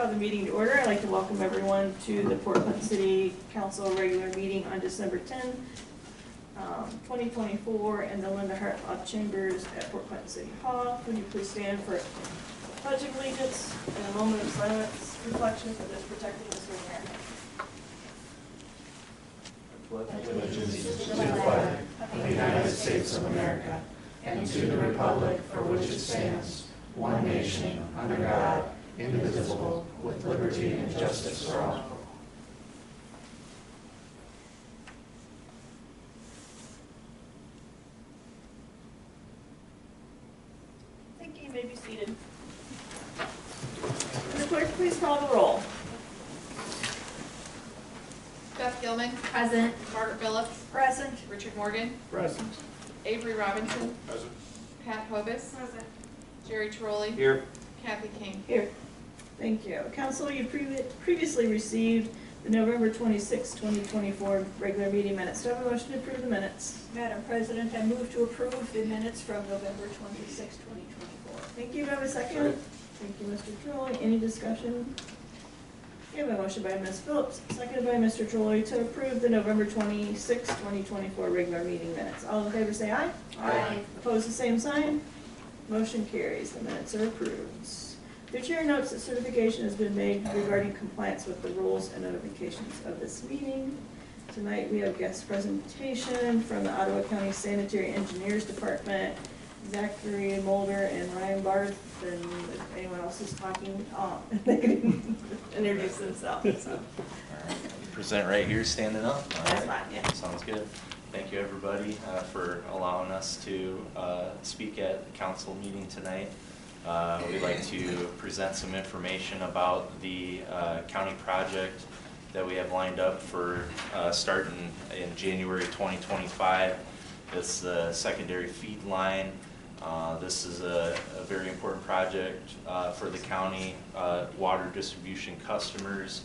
call the meeting to order. I'd like to welcome everyone to the Port Clinton City Council regular meeting on December 10, 2024 in the Linda Hartlaub Chambers at Port Clinton City Hall. Would you please stand for Pledge of Allegiance and a moment of silence reflection for those protecting us from America. Allegiance to the flag of the United States of America and to the republic for which it stands, one nation, under God, indivisible, with liberty and justice for all. Thank you. You may be seated. Mr. Clerk, please call the roll. Beth Gilman. Present. Margaret Phillips. Present. Richard Morgan. Present. Avery Robinson. Present. Pat Hovis. Present. Jerry Trolley. Here. Kathy King. Here. Thank you. Council, you previously received the November 26, 2024 regular meeting minutes. Do I have a motion to approve the minutes? Madam President, I move to approve the minutes from November 26, 2024. Thank you. Do I have a second? Second. Thank you, Mr. Trolley. Any discussion? We have a motion by Ms. Phillips, seconded by Mr. Trolley to approve the November 26, 2024 regular meeting minutes. All in favor say aye. Aye. Opposed, the same sign. Motion carries. The minutes are approved. The chair notes that certification has been made regarding compliance with the rules and notifications of this meeting. Tonight we have guest presentation from the Ottawa County Sanitary Engineers Department, Zachary Mulder and Ryan Barth, and if anyone else is talking, they can introduce themselves. So. All right. Present right here, standing up. All That's right. fine, yeah. Sounds good. Thank you, everybody, for allowing us to speak at the council meeting tonight. We'd like to present some information about the county project that we have lined up for starting in January 2025. It's the secondary feed line. This is a very important project for the county water distribution customers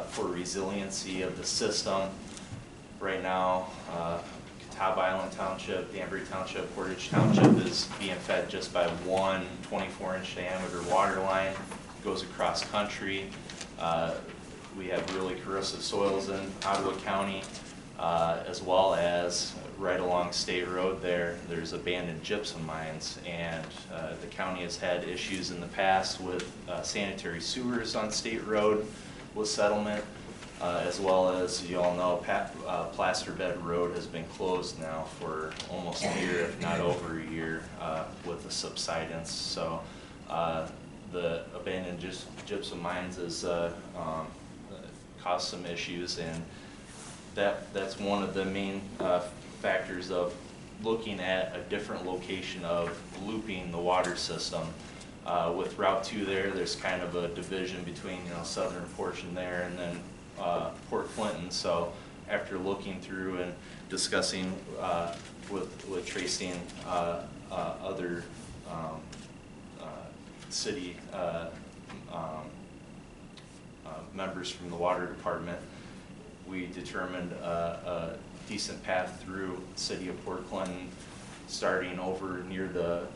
for resiliency of the system. Right now, Catawba Island Township, Danbury Township, Portage Township is being fed just by one 24-inch diameter water line. It goes across country. We have really corrosive soils in Ottawa County, as well as right along State Road there's abandoned gypsum mines, and the county has had issues in the past with sanitary sewers on State Road with settlement, as well as you all know, Plaster Bed Road has been closed now for almost a year, if not over a year, with the subsidence. So the abandoned gypsum mines has caused some issues, and that's one of the main factors of looking at a different location of looping the water system. With Route 2 there's kind of a division between southern portion there and then Port Clinton. So after looking through and discussing with Tracy and other city members from the water department, we determined a decent path through the city of Port Clinton, starting over near the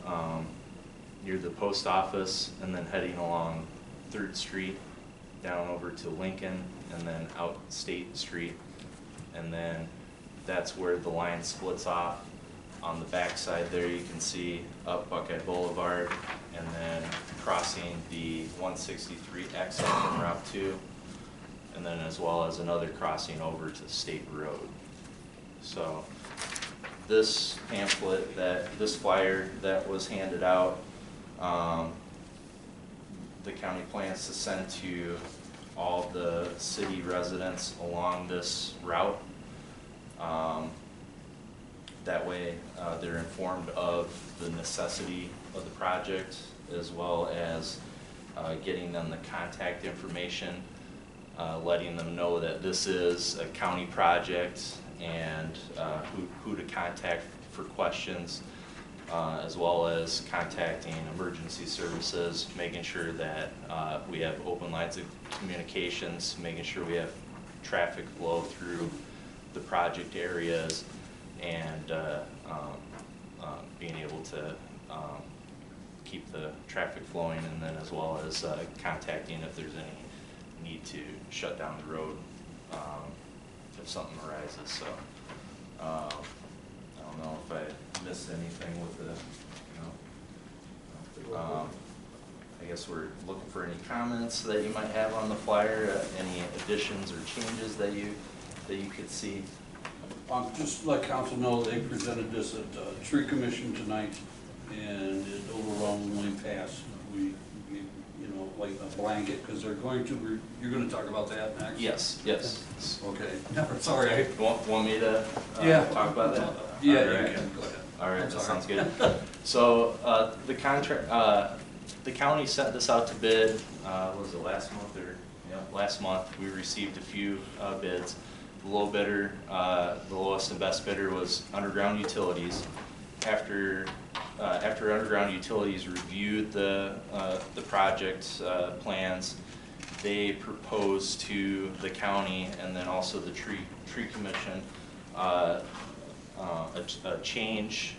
post office and then heading along 3rd Street down over to Lincoln and then out State Street, and then that's where the line splits off. On the back side there you can see up Buckeye Boulevard and then crossing the 163 exit from Route 2, and then as well as another crossing over to State Road. So this pamphlet, this flyer that was handed out, the county plans to send to all the city residents along this route. That way they're informed of the necessity of the project, as well as getting them the contact information, letting them know that this is a county project and who to contact for questions, as well as contacting emergency services, making sure that we have open lines of communications, making sure we have traffic flow through the project areas, and being able to keep the traffic flowing, and then as well as contacting if there's any need to shut down the road if something arises. So I don't know if I missed anything with the, I guess we're looking for any comments that you might have on the flyer, any additions or changes that you could see. Just to let council know, they presented this at Tree Commission tonight, and it overwhelmingly passed. We like a blanket, because they're going to, you're going to talk about that next? Yes, yes. Okay, sorry. Want me to Yeah. talk about that? Yeah, All you right. can, go ahead. All right, I'm that sorry. sounds good. So the contract, the county sent this out to bid, was it last month or, yeah, last month. We received a few bids. The low bidder, the lowest and best bidder was Underground Utilities. After Underground Utilities reviewed the project plans, they proposed to the county and then also the tree commission a change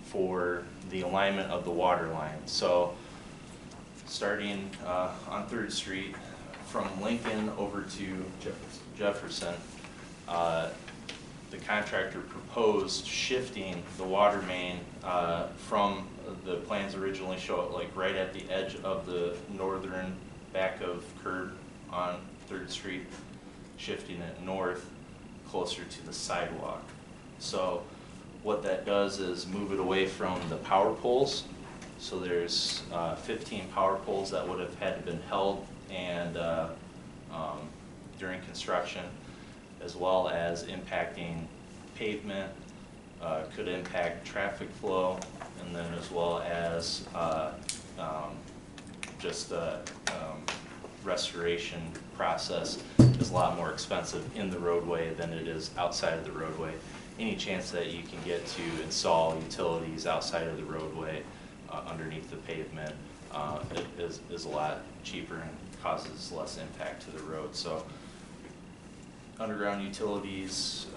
for the alignment of the water line. So starting on 3rd Street from Lincoln over to Jefferson, the contractor proposed shifting the water main from the plans originally show it like right at the edge of the northern back of curb on 3rd Street, shifting it north closer to the sidewalk. So what that does is move it away from the power poles. So there's 15 power poles that would have had been held and during construction, as well as impacting pavement, could impact traffic flow, and then as well as just restoration process is a lot more expensive in the roadway than it is outside of the roadway. Any chance that you can get to install utilities outside of the roadway underneath the pavement is a lot cheaper and causes less impact to the road. So Underground Utilities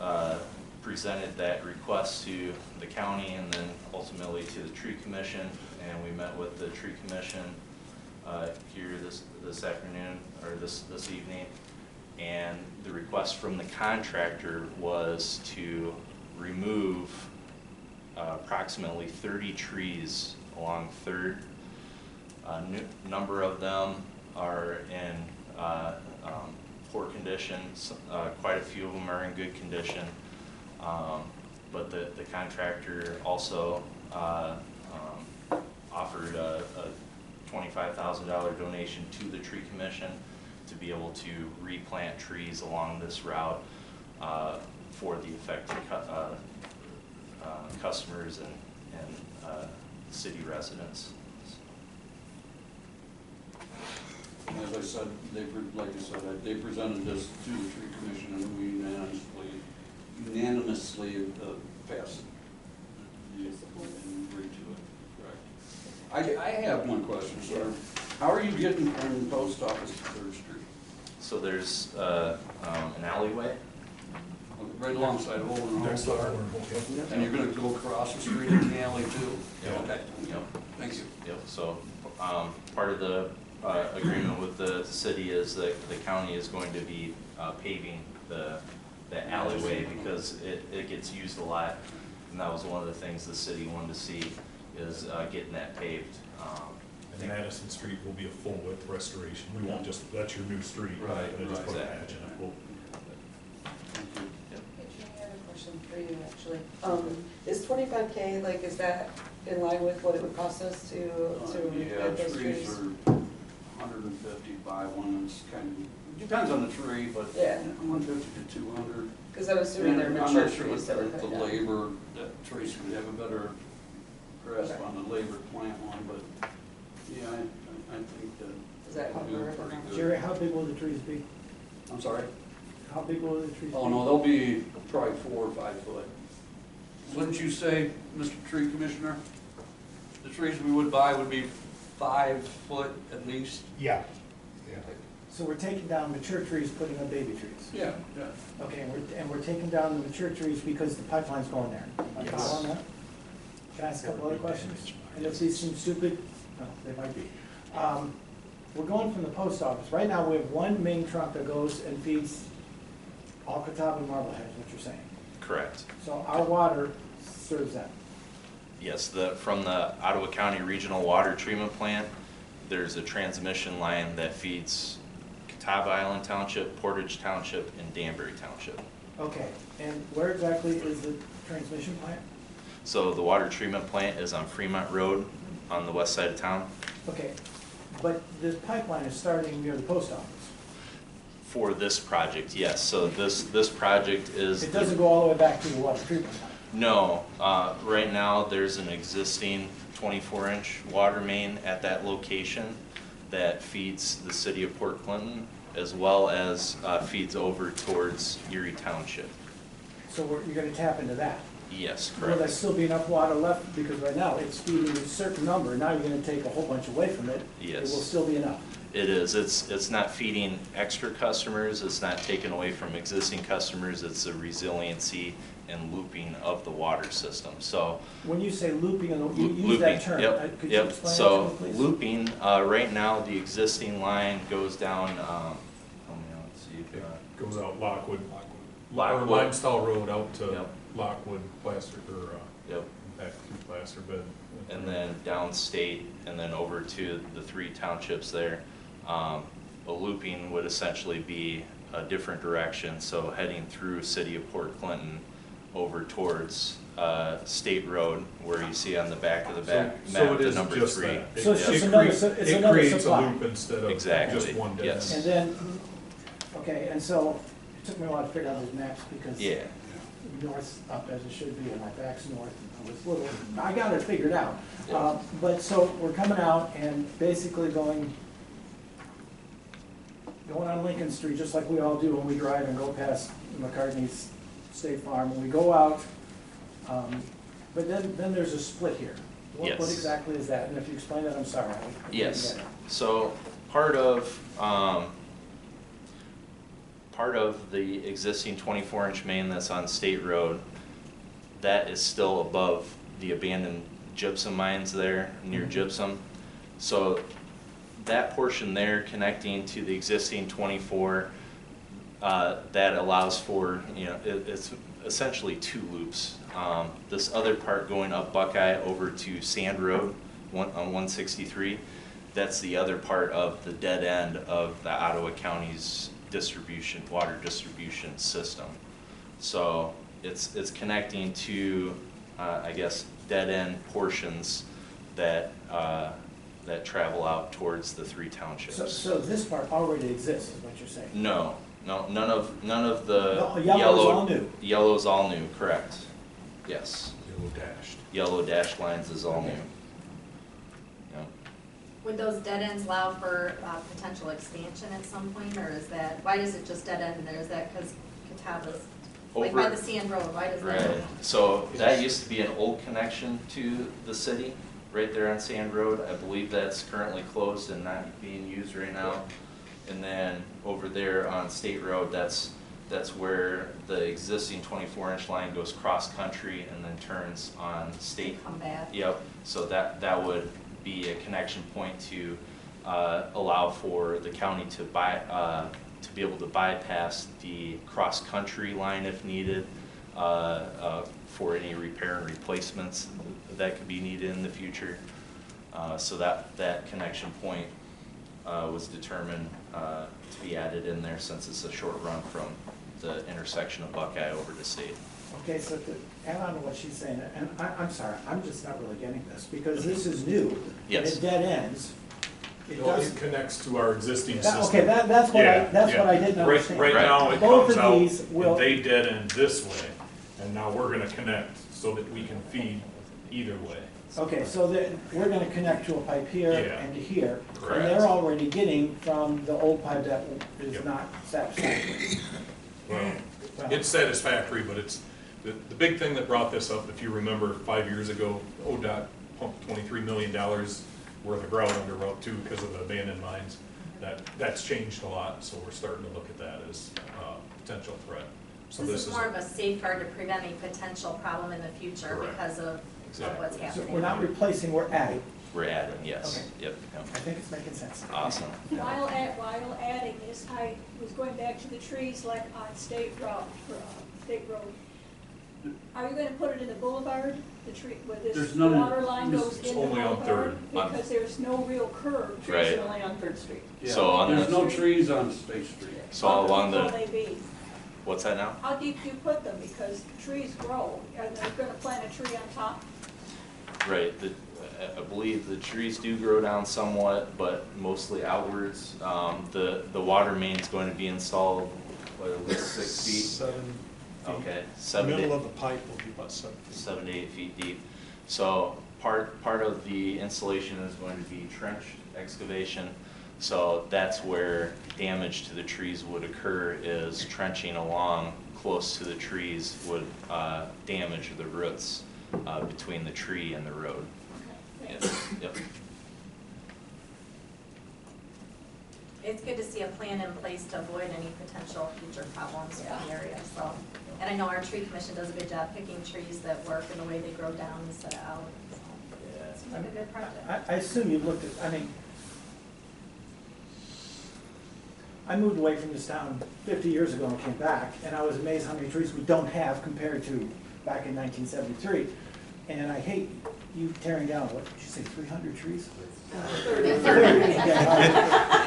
presented that request to the county and then ultimately to the Tree Commission, and we met with the Tree Commission here this afternoon or this evening, and the request from the contractor was to remove approximately 30 trees along 3rd. Number of them are in poor condition. Quite a few of them are in good condition. But the contractor also offered a $25,000 donation to the Tree Commission to be able to replant trees along this route for the affected customers and city residents. As I said, they presented this to the Tree Commission, and we unanimously passed it. And agreed to it. Correct. I have one question, sir. How are you getting from the post office to 3rd Street? So there's an alleyway. Right alongside Holden Next Home. door. And you're gonna go across the street in the alley too? Yep. Okay. Yep. Thank you. Yep, so part of the agreement with the city is that the county is going to be paving the alleyway because it gets used a lot. And that was one of the things the city wanted to see is getting that paved. And Madison Street will be a full width restoration. We won't just, that's your new street. Right, And just put a right. patch in it. We'll- Thank you. I have a question for you, actually. Is 25K, like, is that in line with what it would cost us to Yeah, plant those trees trees? are 150 by one, it's kind of, depends on the tree, but Yeah. 150 to 200. Because I'm assuming they're And mature I'm not sure trees with that were the cut down. labor, that Tracy would have a better grasp Okay. on the labor plant one, but yeah, I think that. Is that we'll do cover pretty everything? good. Jerry, how big will the trees be? I'm sorry? How big will the trees be? Oh, no, they'll be probably 4 or 5 foot. Wouldn't you say, Mr. Tree Commissioner? The trees we would buy would be 5 foot at least? Yeah. So we're taking down mature trees, putting on baby trees? Yeah, yeah. Okay, and we're taking down the mature trees because the pipeline's going there? Am I Yes. following that? Can I ask a couple other questions? And if these seem stupid, No, they might be. We're going from the post office. Right now, we have one main trunk that goes and feeds all Catawba and Marblehead, is what you're saying. Correct. So our water serves that. Yes, from the Ottawa County Regional Water Treatment Plant, there's a transmission line that feeds Catawba Island Township, Portage Township, and Danbury Township. Okay, and where exactly is the transmission plant? So the water treatment plant is on Fremont Road on the west side of town. Okay, but this pipeline is starting near the post office. For this project, yes. So this project is. It doesn't go all the way back to the water treatment plant. No, right now, there's an existing 24-inch water main at that location that feeds the city of Port Clinton, as well as feeds over towards Erie Township. So you're gonna tap into that? Yes, Will there correct. still be enough water left? Because right now, it's feeding a certain number, now you're gonna take a whole bunch away from it. Yes. It will still be enough. It is. It's not feeding extra customers. It's not taken away from existing customers. It's the resiliency and looping of the water system. So When you say looping, and you use looping, that term, yep, could you yep. explain that to So me, please? looping, right now, the existing line goes down, let's see. Goes out Lockwood, or Lockwood. Limestone Road out to Yep. Lockwood, Plaster, or, Yep. back to Plaster Bed. And then downstate, and then over to the 3 townships there. A looping would essentially be a different direction, so heading through city of Port Clinton over towards State Road, where you see on the back of the So map, it the is number just 3. that. So it's It just another creates- it's It another creates a supply. loop instead of Exactly, just one dead yes. end. And then, okay, and so, it took me a while to figure out those maps because Yeah, north's up as it should be, and my back's north, and I was little, I got it figured out. Yeah. But so, we're coming out and basically going on Lincoln Street, just like we all do when we drive and go past McCartney's State Farm, and we go out, but then there's a split here. What Yes. exactly is that? And if you explain that, I'm sorry. I couldn't yes. get it. So part of the existing 24-inch main that's on State Road, that is still above the abandoned gypsum mines there, near Gypsum. So that portion there connecting to the existing 24, that allows for, it's essentially 2 loops. This other part going up Buckeye over to Sand Road on 163, that's the other part of the dead end of the Ottawa County's water distribution system. So it's connecting to, I guess, dead end portions that travel out towards the 3 townships. So this part already exists, is what you're saying? No, none of the No, yellow's all new. Yellow's all new, correct. Yes. Yellow dashed. Yellow dashed lines is all new. Okay. Yeah. Would those dead ends allow for potential expansion at some point, or is that, why does it just dead end there? Is that because Catawba's, like by Over- the Sand Road, why does Right, that? so that used to be an old connection to the city, right there on Sand Road. I believe that's currently closed and not being used right now. And then over there on State Road, that's where the existing 24-inch line goes cross-country and then turns on State. Come back? Yep, so that would be a connection point to allow for the county to be able to bypass the cross-country line if needed, for any repair and replacements that could be needed in the future. So that connection point was determined to be added in there since it's a short run from the intersection of Buckeye over to State. Okay, so to add on to what she's saying, and I'm sorry, I'm just not really getting this, because this is new. and Yes. It dead ends. It Well, does, it connects to our existing that- system. okay, that's what Yeah, that's yeah. what I didn't Right- understand. Right now, it Both comes of out, these will- and they dead end this way, and now we're gonna connect so that we can feed either way. Okay, so we're gonna connect to a pipe here Yeah. and to here. Correct. And they're already getting from the old pipe that is Yep. not satisfactory. Well, Well, it's satisfactory, but it's, the big thing that brought this up, if you remember 5 years ago, ODOT pumped $23 million worth of grout under Route 2 because of the abandoned mines. That's changed a lot, so we're starting to look at that as a potential threat. So This is more of a safeguard to prevent a potential problem in the future Correct. because of Exactly. what's So happening. we're not replacing, we're adding. We're adding, yes. Okay. Yep. I Yep. think it's making sense. Awesome. While adding this, I was going back to the trees like on State Road. Are you gonna put it in the boulevard, the tree, where There's this none in- water line goes it's in the only on boulevard? Third. Because there's no real curb. Trees Right. are only on Third Street. Yeah, So on there's the- no trees on State Street. So How along deep will the, they be? what's that now? How deep do you put them? Because trees grow. Are they gonna plant a tree on top? Right, I believe the trees do grow down somewhat, but mostly outwards. The water main's going to be installed, what, at least 6 feet? 7 feet. Okay, The 7 middle to, of the pipe will be about 7 feet. 7 to 8 feet deep. So part of the installation is going to be trench excavation. So that's where damage to the trees would occur, is trenching along close to the trees would damage the roots between the tree and the road. Yep, yep. It's good to see a plan in place to avoid any potential future problems with the area, so. And I know our tree commission does a good job picking trees that work in the way they grow down instead of out, so. It seems like a good project. I assume you've looked at, I mean, I moved away from this town 50 years ago and came back, and I was amazed how many trees we don't have compared to back in 1973. And I hate you tearing down, what did you say, 300 trees? 30. It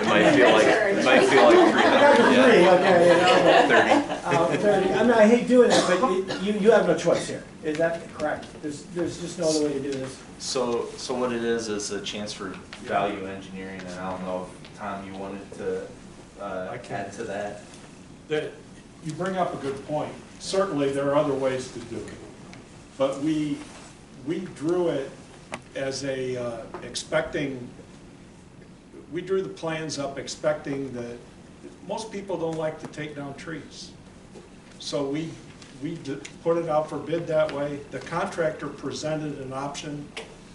might feel like, it might feel like 300, Three, yeah. okay, you know, 30. 30. I mean, I hate doing that, but you have no choice here. Is that correct? There's just no other way to do this. So what it is a chance for value engineering, and I don't know if, Tom, you wanted to add to that? That, you bring up a good point. Certainly, there are other ways to do it. But we drew it as a, we drew the plans up expecting that most people don't like to take down trees. So we put it out for bid that way. The contractor presented an option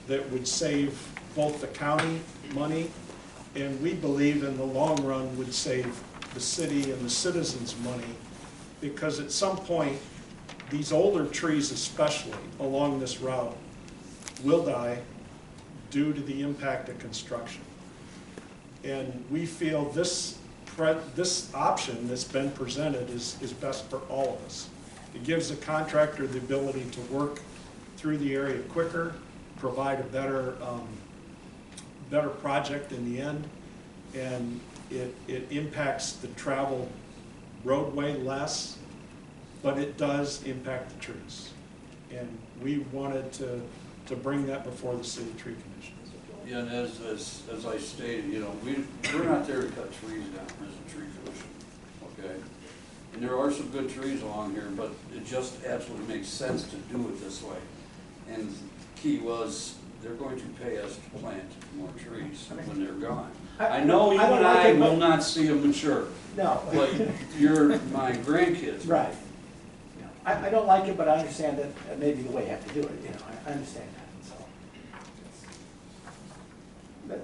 that would save both the county money, and we believe in the long run would save the city and the citizens money, because at some point, these older trees especially along this route will die due to the impact of construction. And we feel this option that's been presented is best for all of us. It gives the contractor the ability to work through the area quicker, provide a better project in the end, and it impacts the travel roadway less, but it does impact the trees. And we wanted to bring that before the City Tree Commission. Yeah, and as I stated, you know, we're not there to cut trees down as a tree commission, okay? And there are some good trees along here, but it just absolutely makes sense to do it this way. And key was, they're going to pay us to plant more trees when they're gone. I know you and I will not see them mature, No. but you're my grandkids. Right. I don't like it, but I understand that that may be the way you have to do it, you know, I understand that, so.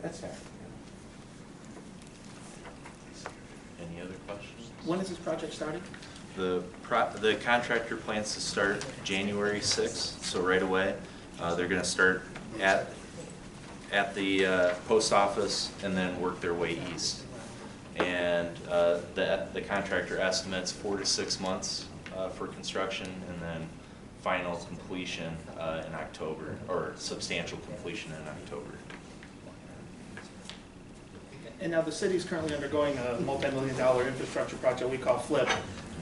That's fair. Any other questions? When is this project starting? The contractor plans to start January 6th, so right away. They're gonna start at the post office and then work their way east. And the contractor estimates 4 to 6 months for construction, and then final completion in October, or substantial completion in October. And now the city's currently undergoing a multi-million-dollar infrastructure project we call FLIP.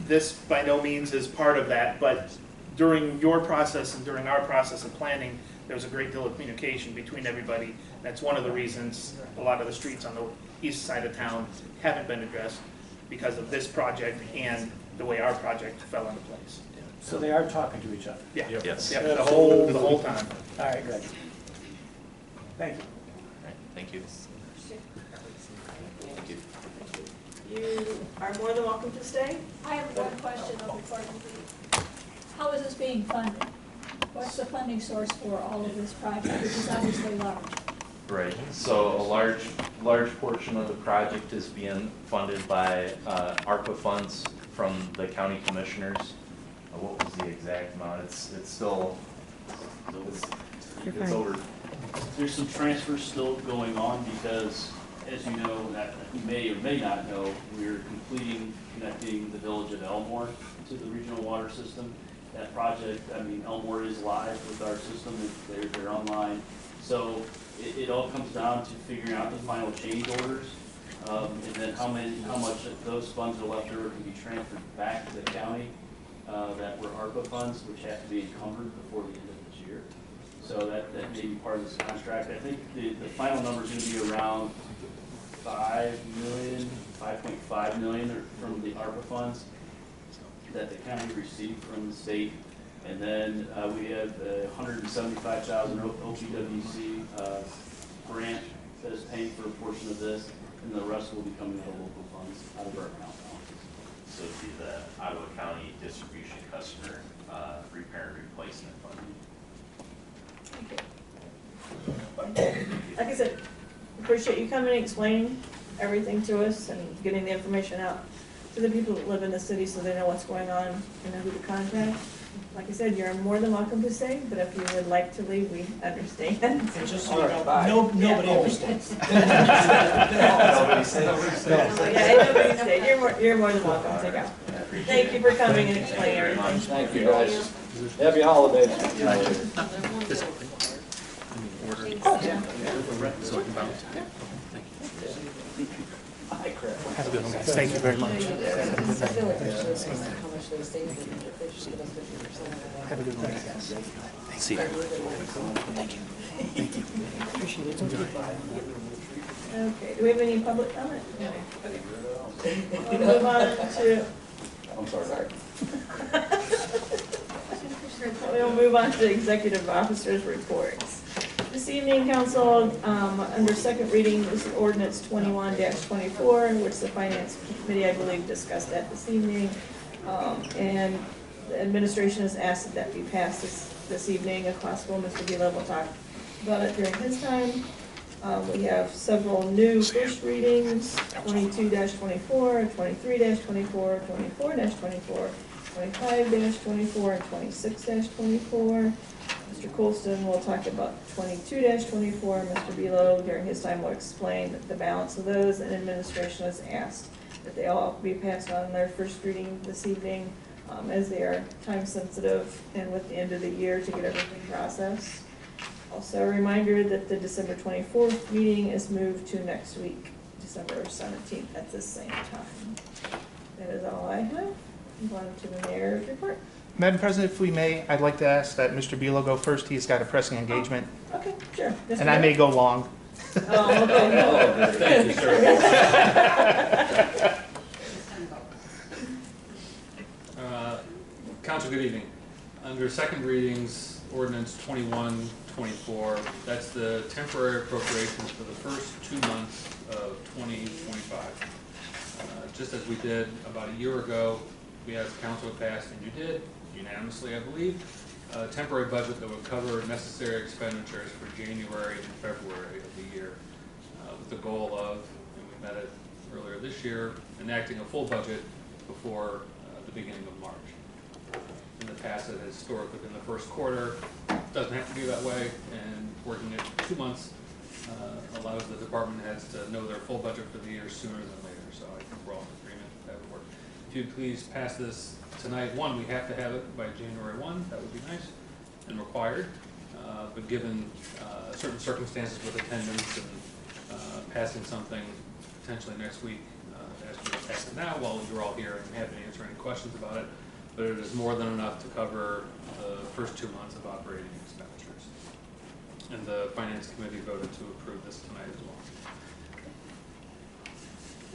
This by no means is part of that, but during your process and during our process of planning, there was a great deal of communication between everybody. That's one of the reasons a lot of the streets on the east side of town haven't been addressed, because of this project and the way our project fell into place. So they are talking to each other? Yeah. Yes. Yeah, the whole time. All right, good. Thank you. All right, thank you. Thank you. You are more than welcome to stay. I have one question though before you leave. How is this being funded? What's the funding source for all of this project, which is obviously large? Right, so a large portion of the project is being funded by ARPA funds from the county commissioners. What was the exact amount? It's still, it's over There's some transfers still going on because, as you know, that you may or may not know, we're completing connecting the village of Elmore to the regional water system. That project, I mean, Elmore is live with our system, they're online. So it all comes down to figuring out the final change orders, and then how much of those funds are left over can be transferred back to the county that were ARPA funds, which have to be encumbered before the end of this year. So that may be part of this contract. I think the final number is going to be around $5.5 million from the ARPA funds that the county received from the state. And then we have $175,000 OPWC grant that is paying for a portion of this, and the rest will be coming out of local funds out of our account balances. So it'd be the Ottawa County Distribution Customer Repair and Replacement Fund. Like I said, appreciate you coming and explaining everything to us and getting the information out to the people that live in the city so they know what's going on and know who to contact. Like I said, you're more than welcome to stay, but if you would like to leave, we understand. And just so you know, nobody understands. Nobody says. Yeah, nobody stayed. You're more than welcome to go. Thank you for coming and explaining everything. Thank you, guys. Happy holidays. Have a good one, guys. Thank you very much. I feel like they should say how much they saved, and if they should give us 50% of that. Have a good one, guys. See you. Thank you. Appreciate it. Okay, do we have any public comment? No. Okay. We'll move on to. I'm sorry. We'll move on to executive officers' reports. This evening, council, under second reading, is ordinance 21-24, which the finance committee, I believe, discussed that this evening. And the administration has asked that that be passed this evening. If possible, Mr. Bealow will talk about it during his time. We have several new first readings, 22-24, 23-24, 24-24, 25-24, and 26-24. Mr. Colston will talk about 22-24. Mr. Bealow, during his time, will explain the balance of those, and administration has asked that they all be passed on their first reading this evening, as they are time sensitive and with the end of the year to get everything processed. Also, a reminder that the December 24th meeting is moved to next week, December 17th, at the same time. That is all I have. I'm on to the mayor's report. Madam President, if we may, I'd like to ask that Mr. Bealow go first. He's got a pressing engagement. Okay, sure. And I may go long. Oh, okay, no. Thank you, sir. Council, good evening. Under second readings, ordinance 21-24, that's the temporary appropriations for the first 2 months of 2025. Just as we did about a year ago, we asked council to pass, and you did, unanimously, I believe, a temporary budget that would cover necessary expenditures for January and February of the year, with the goal of, and we met it earlier this year, enacting a full budget before the beginning of March. In the past, it has historically been the first quarter. Doesn't have to be that way, and working it 2 months allows the department heads to know their full budget for the year sooner than later. So I think we're all in agreement that would work. If you'd please pass this tonight. One, we have to have it by January 1. That would be nice and required. But given certain circumstances with attendance and passing something potentially next week, as we pass it now while you're all here and happy to answer any questions about it. But it is more than enough to cover the first 2 months of operating expenditures. And the Finance Committee voted to approve this tonight as well.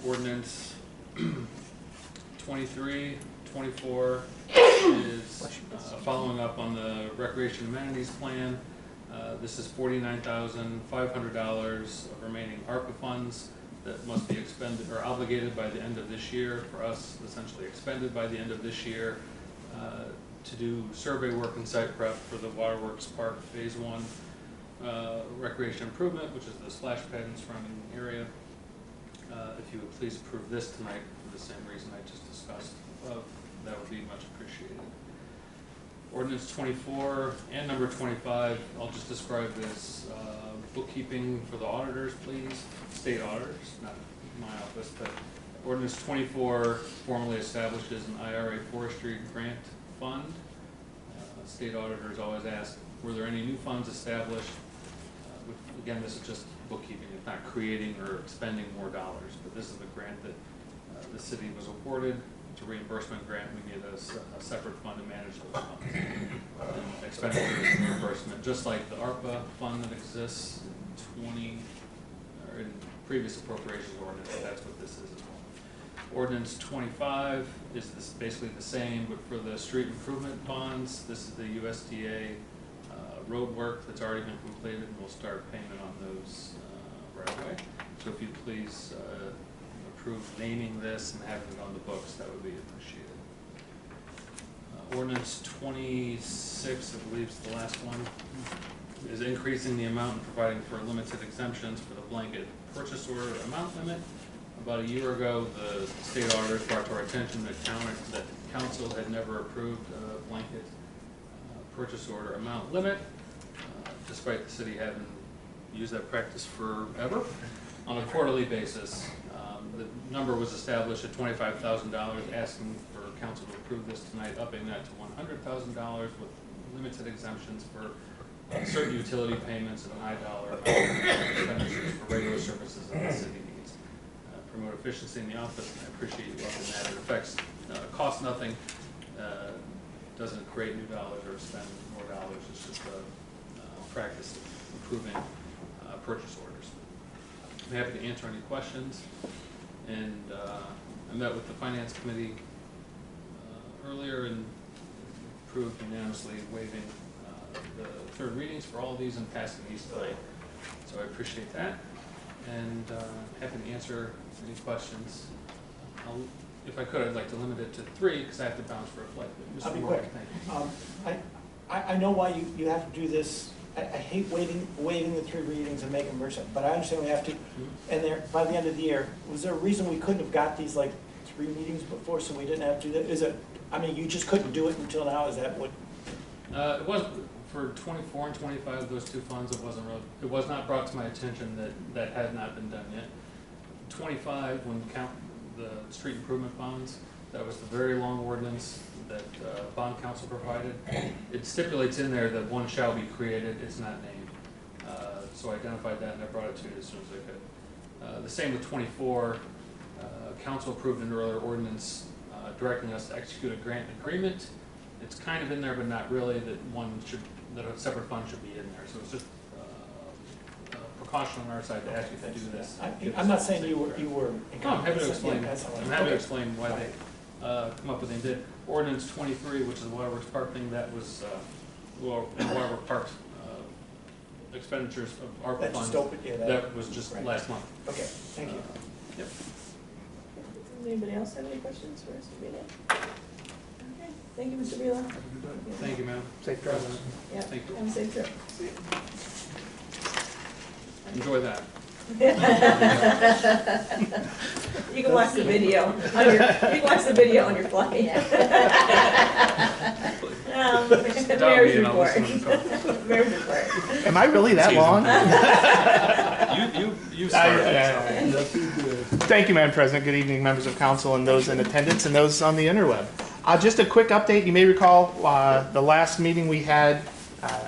Ordinance 23-24 is following up on the Recreation Amenities Plan. This is $49,500 of remaining ARPA funds that must be expended or obligated by the end of this year, for us essentially expended by the end of this year, to do survey work and site prep for the Waterworks Park Phase 1 recreation improvement, which is the splash pad and surrounding area. If you would please approve this tonight for the same reason I just discussed above, that would be much appreciated. Ordinance 24 and number 25, I'll just describe as bookkeeping for the auditors, please. State auditors, not my office, but Ordinance 24 formally establishes an IRA forestry grant fund. State auditors always ask, were there any new funds established? Again, this is just bookkeeping. It's not creating or expending more dollars, but this is the grant that the city was awarded. It's a reimbursement grant. We need a separate fund to manage those funds. And expenditure reimbursement, just like the ARPA fund that exists in previous appropriations ordinance, that's what this is as well. Ordinance 25 is basically the same, but for the street improvement bonds, this is the USDA road work that's already been completed, and we'll start payment on those right away. So if you'd please approve naming this and having it on the books, that would be appreciated. Ordinance 26, I believe is the last one, is increasing the amount and providing for limited exemptions for the blanket purchase order amount limit. About a year ago, the state auditors brought to our attention that council had never approved a blanket purchase order amount limit, despite the city having used that practice forever on a quarterly basis. The number was established at $25,000, asking for council to approve this tonight, upping that to $100,000 with limited exemptions for certain utility payments and high dollar expenditures for regular services that the city needs. Promote efficiency in the office, and I appreciate you upping that. It affects, costs nothing, doesn't create new dollars or spend more dollars. It's just a practice of improving purchase orders. I'm happy to answer any questions. And I met with the finance committee earlier and approved unanimously waiving the third readings for all of these and passing these tonight. So I appreciate that, and happy to answer any questions. If I could, I'd like to limit it to 3 because I have to bounce for a flight. I'll be quick. I know why you have to do this. I hate waiving the 3 readings and making them, but I understand we have to. And there, by the end of the year, was there a reason we couldn't have got these like 3 meetings before, so we didn't have to do that? Is it? I mean, you just couldn't do it until now. Is that what? It wasn't for 24 and 25. Those 2 funds. It was not brought to my attention that had not been done yet. 25, when the street improvement bonds, that was the very long ordinance that bond council provided. It stipulates in there that one shall be created. It's not named. So I identified that and I brought it to you as soon as I could. The same with 24. Council approved an earlier ordinance directing us to execute a grant agreement. It's kind of in there, but not really. That a separate fund should be in there. So it's just a precaution on our side to ask you to do this. I'm not saying you were. No, I'm happy to explain. I'm happy to explain why they come up with it. They did. Ordinance 23, which is the Waterworks Park thing, that was Waterworks Park expenditures of ARPA funds. That was just last month. Okay, thank you. Yep. Does anybody else have any questions for Mr. Vila? Okay, thank you, Mr. Vila. Thank you, ma'am. Safe travels. Yeah, Thank you. have a safe trip. Enjoy that. You can watch the video on your flight. Mayor's report. Mayor's report. Am I really that long? You started. Thank you, Madam President. Good evening, members of council and those in attendance and those on the interweb. Just a quick update. You may recall the last meeting we had,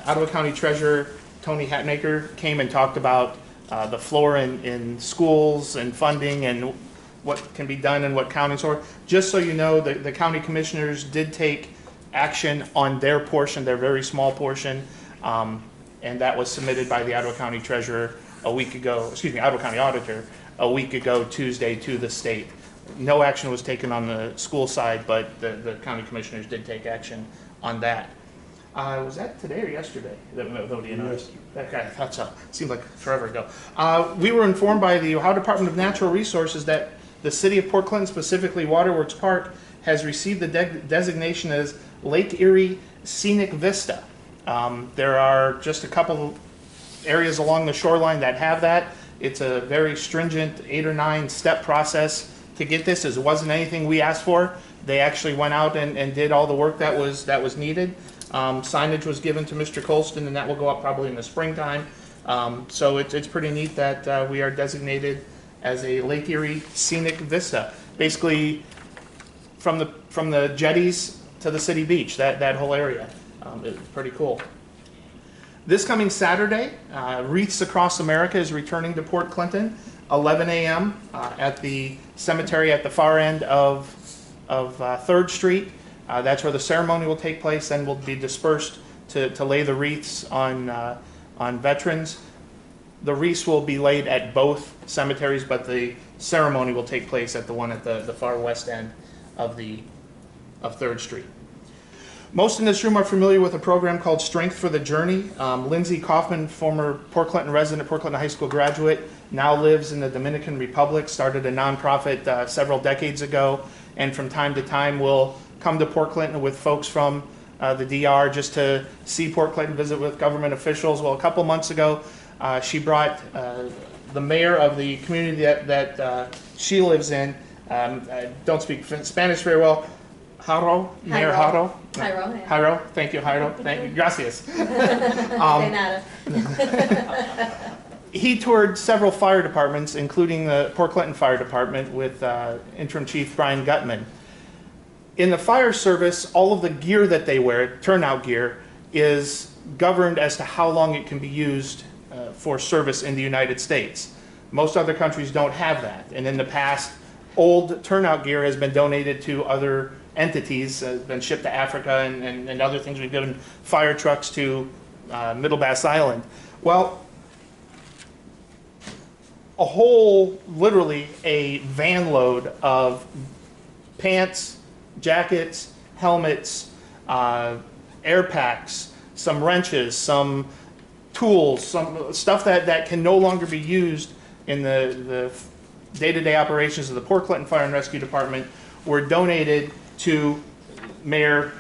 Ottawa County Treasurer Tony Hatmaker came and talked about the floor in schools and funding and what can be done and what counties are. Just so you know, the county commissioners did take action on their portion, their very small portion, and that was submitted by the Ottawa County Treasurer Ottawa County Auditor a week ago Tuesday to the state. No action was taken on the school side, but the county commissioners did take action on that. Was that today or yesterday? Okay, I thought so. Seemed like forever ago. We were informed by the Ohio Department of Natural Resources that the city of Port Clinton, specifically Waterworks Park, has received the designation as Lake Erie Scenic Vista. There are just a couple areas along the shoreline that have that. It's a very stringent 8 or 9 step process to get this. It wasn't anything we asked for. They actually went out and did all the work that was needed. Signage was given to Mr. Colston, and that will go up probably in the springtime. So it's pretty neat that we are designated as a Lake Erie Scenic Vista. Basically, from the jetties to the city beach, that whole area. It's pretty cool. This coming Saturday, Wreaths Across America is returning to Port Clinton, 11 a.m. At the cemetery at the far end of 3rd Street. That's where the ceremony will take place, and will be dispersed to lay the wreaths on veterans. The wreaths will be laid at both cemeteries, but the ceremony will take place at the one at the far west end of 3rd Street. Most in this room are familiar with a program called Strength for the Journey. Lindsay Kaufman, former Port Clinton resident, Port Clinton High School graduate, now lives in the Dominican Republic, started a nonprofit several decades ago, and from time to time will come to Port Clinton with folks from the DR just to see Port Clinton, visit with government officials. Well, a couple months ago, she brought the mayor of the community that she lives in. I don't speak Spanish very well. Mayor Jairo. Jairo, thank you, Jairo. Thank you, gracias. He toured several fire departments, including the Port Clinton Fire Department with Interim Chief Brian Gutman. In the fire service, all of the gear that they wear, turnout gear, is governed as to how long it can be used for service in the United States. Most other countries don't have that, and in the past, old turnout gear has been donated to other entities, been shipped to Africa and other things. We've given fire trucks to Middle Bass Island. Well, literally a van load of pants, jackets, helmets, air packs, some wrenches, some tools, some stuff that can no longer be used in the day-to-day operations of the Port Clinton Fire and Rescue Department were donated to Mayor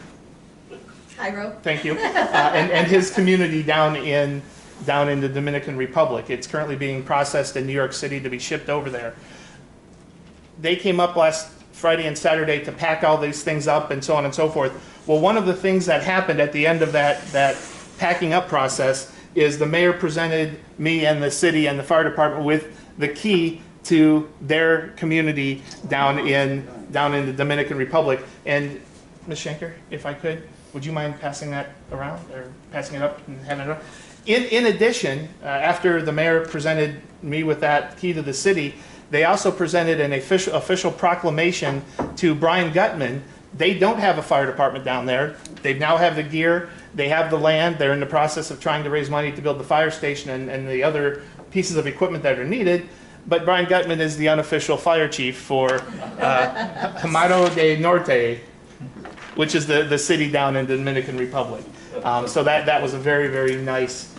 Jairo. Thank you, and his community down in the Dominican Republic. It's currently being processed in New York City to be shipped over there. They came up last Friday and Saturday to pack all these things up and so on and so forth. Well, one of the things that happened at the end of that packing up process is the mayor presented me and the city and the fire department with the key to their community down in the Dominican Republic. And Ms. Schenker, if I could, would you mind passing that around, or passing it up and handing it around? In addition, after the mayor presented me with that key to the city, they also presented an official proclamation to Brian Gutman. They don't have a fire department down there. They now have the gear, they have the land, they're in the process of trying to raise money to build the fire station and the other pieces of equipment that are needed. But Brian Gutman is the unofficial fire chief for Camaro de Norte, which is the city down in the Dominican Republic. So that was a very, very nice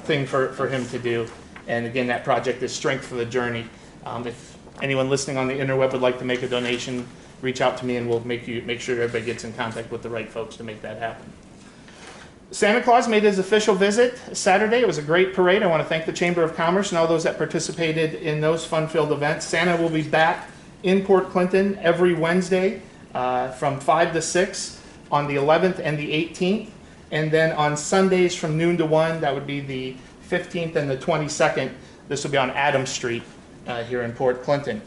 thing for him to do. And again, that project is Strength for the Journey. If anyone listening on the interweb would like to make a donation, reach out to me and we'll make sure everybody gets in contact with the right folks to make that happen. Santa Claus made his official visit Saturday. It was a great parade. I want to thank the Chamber of Commerce and all those that participated in those fun-filled events. Santa will be back in Port Clinton every Wednesday from 5 to 6 on the 11th and the 18th. And then on Sundays from noon to 1, that would be the 15th and the 22nd. This will be on Adams Street here in Port Clinton.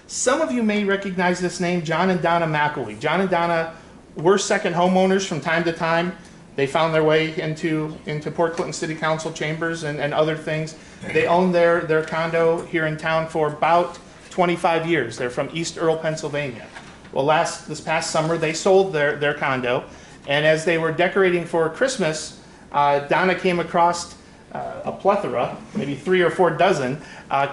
Some of you may recognize this name, John and Donna McElwee. John and Donna were second homeowners from time to time. They found their way into Port Clinton City Council chambers and other things. They owned their condo here in town for about 25 years. They're from East Earl, Pennsylvania. Well, this past summer, they sold their condo, and as they were decorating for Christmas, Donna came across a plethora, maybe 3 or 4 dozen,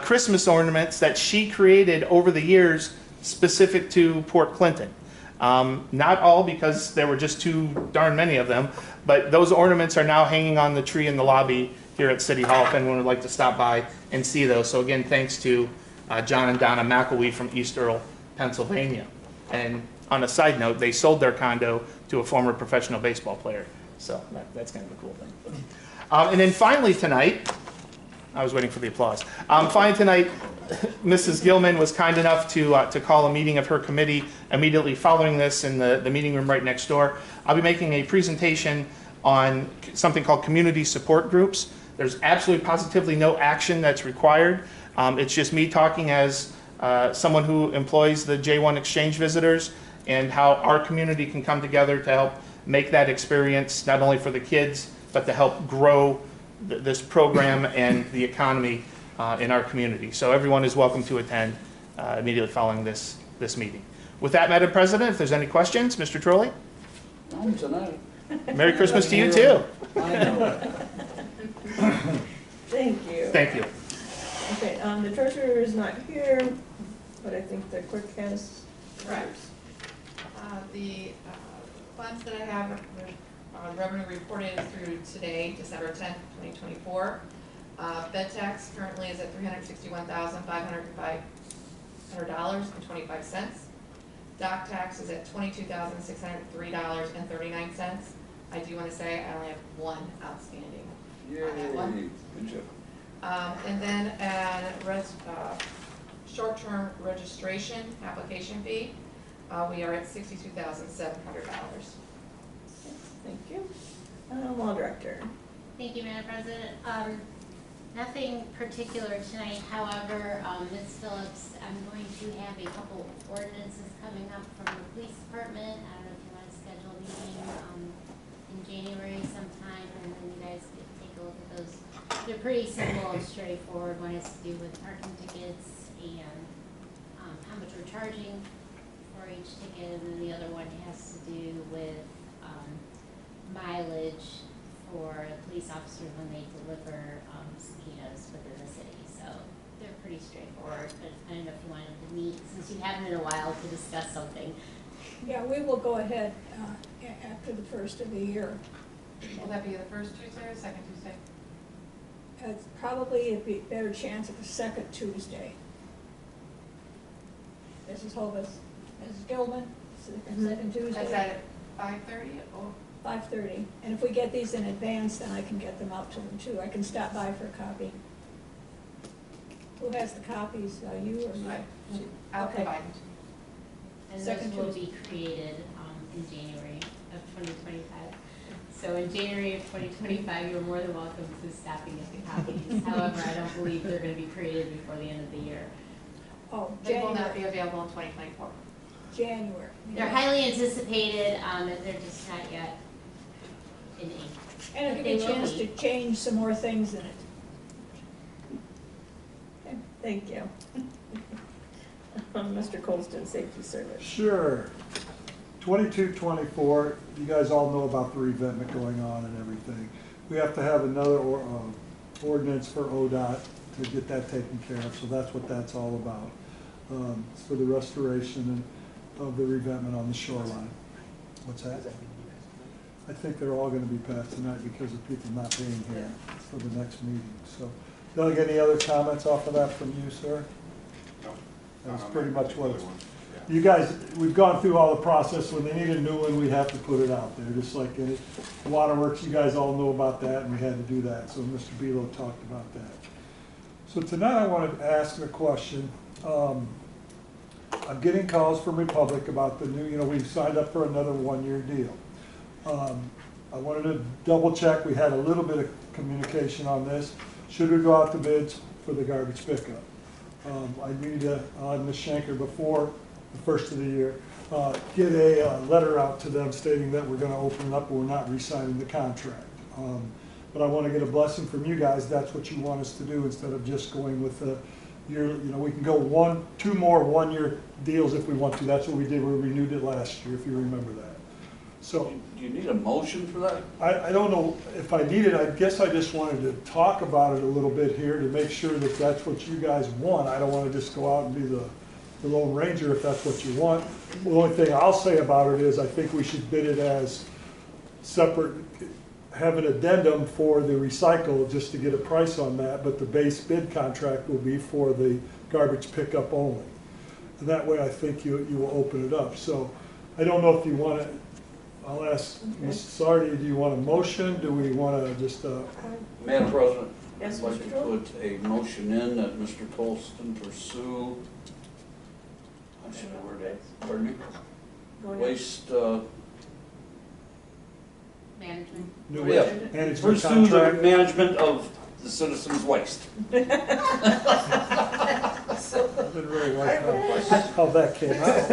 Christmas ornaments that she created over the years specific to Port Clinton. Not all, because there were just too darn many of them, but those ornaments are now hanging on the tree in the lobby here at City Hall if anyone would like to stop by and see those. So again, thanks to John and Donna McElwee from East Earl, Pennsylvania. And on a side note, they sold their condo to a former professional baseball player. So that's kind of a cool thing. And then finally tonight, I was waiting for the applause. Fine tonight, Mrs. Gilman was kind enough to call a meeting of her committee immediately following this in the meeting room right next door. I'll be making a presentation on something called community support groups. There's absolutely positively no action that's required. It's just me talking as someone who employs the J1 exchange visitors and how our community can come together to help make that experience not only for the kids, but to help grow this program and the economy in our community. So everyone is welcome to attend immediately following this meeting. With that, Madam President, if there's any questions, Mr. Trolley? None tonight. Merry Christmas to you too. I know. Thank you. Thank you. Okay, the treasurer is not here, but I think the clerk has. Correct. The funds that I have, revenue reported through today, December 10th, 2024. Bed tax currently is at $361,505.25. Dock tax is at $22,603.39. I do want to say I only have one outstanding on that one. Good job. And then short-term registration application fee, we are at $62,700. Thank you. Law Director. Thank you, Madam President. Nothing particular tonight, however, Ms. Phillips, I'm going to have a couple ordinances coming up from the police department. I don't know if you want to schedule a meeting in January sometime, and then you guys can take a look at those. They're pretty simple and straightforward. One has to do with parking tickets and how much we're charging for each ticket, and then the other one has to do with mileage for police officers when they deliver subpoenas within the city. So they're pretty straightforward, but I don't know if you wanted to meet, since you haven't in a while, to discuss something. Yeah, we will go ahead after the first of the year. Will that be the first Tuesday or second Tuesday? It's probably a better chance of the second Tuesday. Mrs. Hovis, Mrs. Gilman, second Tuesday. Is that at 5:30 or? 5:30, and if we get these in advance, then I can get them out to them too. I can stop by for a copy. Who has the copies, you or me? I'll Okay. provide them. And Second those will Tuesday. be created in January of 2025. So in January of 2025, you're more than welcome to stop and get the copies. However, I don't believe they're going to be created before the end of the year. Oh, They will not January. be available in 2024. January. They're highly anticipated, and they're just not yet in ink. And it'll But give you a they will chance be. to change some more things in it. Okay, thank you. Mr. Colston, Safety Service. Sure. 22-24, you guys all know about the revetment going on and everything. We have to have another ordinance for ODOT to get that taken care of, so that's what that's all about. It's for the restoration of the revetment on the shoreline. What's that? I think they're all gonna be passed tonight because of people not being here for the next meeting, so. Doug, any other comments off of that from you, sir? That's pretty much what it's. You guys, we've gone through all the process. When they need a new one, we have to put it out there, just like any waterworks. You guys all know about that, and we had to do that. So Mr. Belo talked about that. So tonight I wanted to ask a question. I'm getting calls from Republic about the new, we've signed up for another one-year deal. I wanted to double check. We had a little bit of communication on this. Should we go out to bids for the garbage pickup? I need to, Ms. Shanker, before the first of the year, get a letter out to them stating that we're going to open it up and we're not re-signing the contract. But I want to get a blessing from you guys. That's what you want us to do instead of just going with the year. We can go two more one-year deals if we want to. That's what we did. We renewed it last year, if you remember that. So Do you need a motion for that? I don't know if I need it. I guess I just wanted to talk about it a little bit here to make sure that that's what you guys want. I don't want to just go out and be the Lone Ranger if that's what you want. The only thing I'll say about it is I think we should bid it as separate, have an addendum for the recycle just to get a price on that, but the base bid contract will be for the garbage pickup only. And that way I think you will open it up. So I don't know if you want to, I'll ask Ms. Sardi, do you want a motion? Do we want to just? Madam President, Yes, I'd like Mr. to Troll? put a motion in that Mr. Colston pursue, I should have worded it, pardon me, Go ahead. waste, Management. New yeah, management pursue the contract. management of the citizens' waste. I didn't really like how that came out.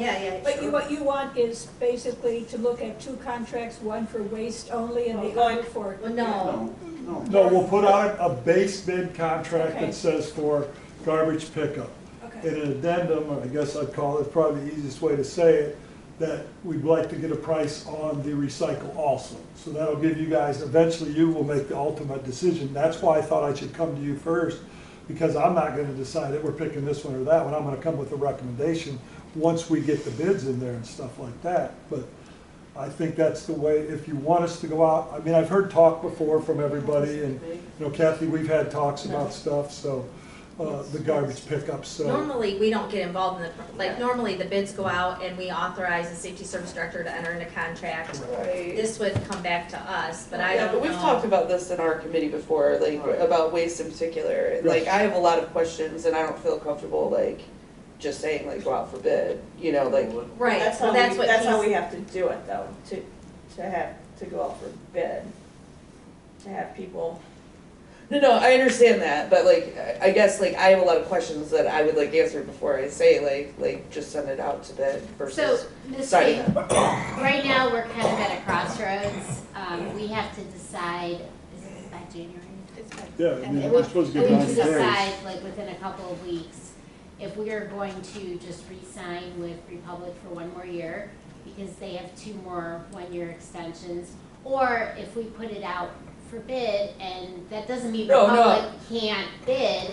Yeah. But what you want is basically to look at two contracts, one for waste only and the other for. Well, no, No, No, we'll put out a base bid contract that says for garbage pickup. Okay. In an addendum, or I guess I'd call it, probably the easiest way to say it, that we'd like to get a price on the recycle also. So that'll give you guys, eventually you will make the ultimate decision. That's why I thought I should come to you first, because I'm not gonna decide that we're picking this one or that one. I'm gonna come with a recommendation once we get the bids in there and stuff like that. But I think that's the way, if you want us to go out, I mean, I've heard talk before from everybody, and, you know, Kathy, we've had talks about stuff, so, the garbage pickup, so. normally, we don't get involved in normally the bids go out and we authorize the safety service director to enter into contract. Right. This would come back to us, but I Yeah, don't know. but we've talked about this in our committee before, like, about waste in particular. And, like, I have a lot of questions and I don't feel comfortable, like, just saying, like, go out for bid, you know, like. Right, That's well, how that's we, what that's how he's, we have to do it though, to go out for bid. To have people, No, I understand that, but like, I guess, like, I have a lot of questions that I would like answer before I say, like, just send it out to bid So, versus Ms. signing King, up. right now, we're kind of at a crossroads. We have to decide, is it by January? Yeah, I And mean, we we're supposed to we get need 90 to days. decide, like, within a couple of weeks, if we are going to just re-sign with Republic for one more year, because they have 2 more one-year extensions, or if we put it out for bid, and that doesn't mean No, no. Republic can't bid,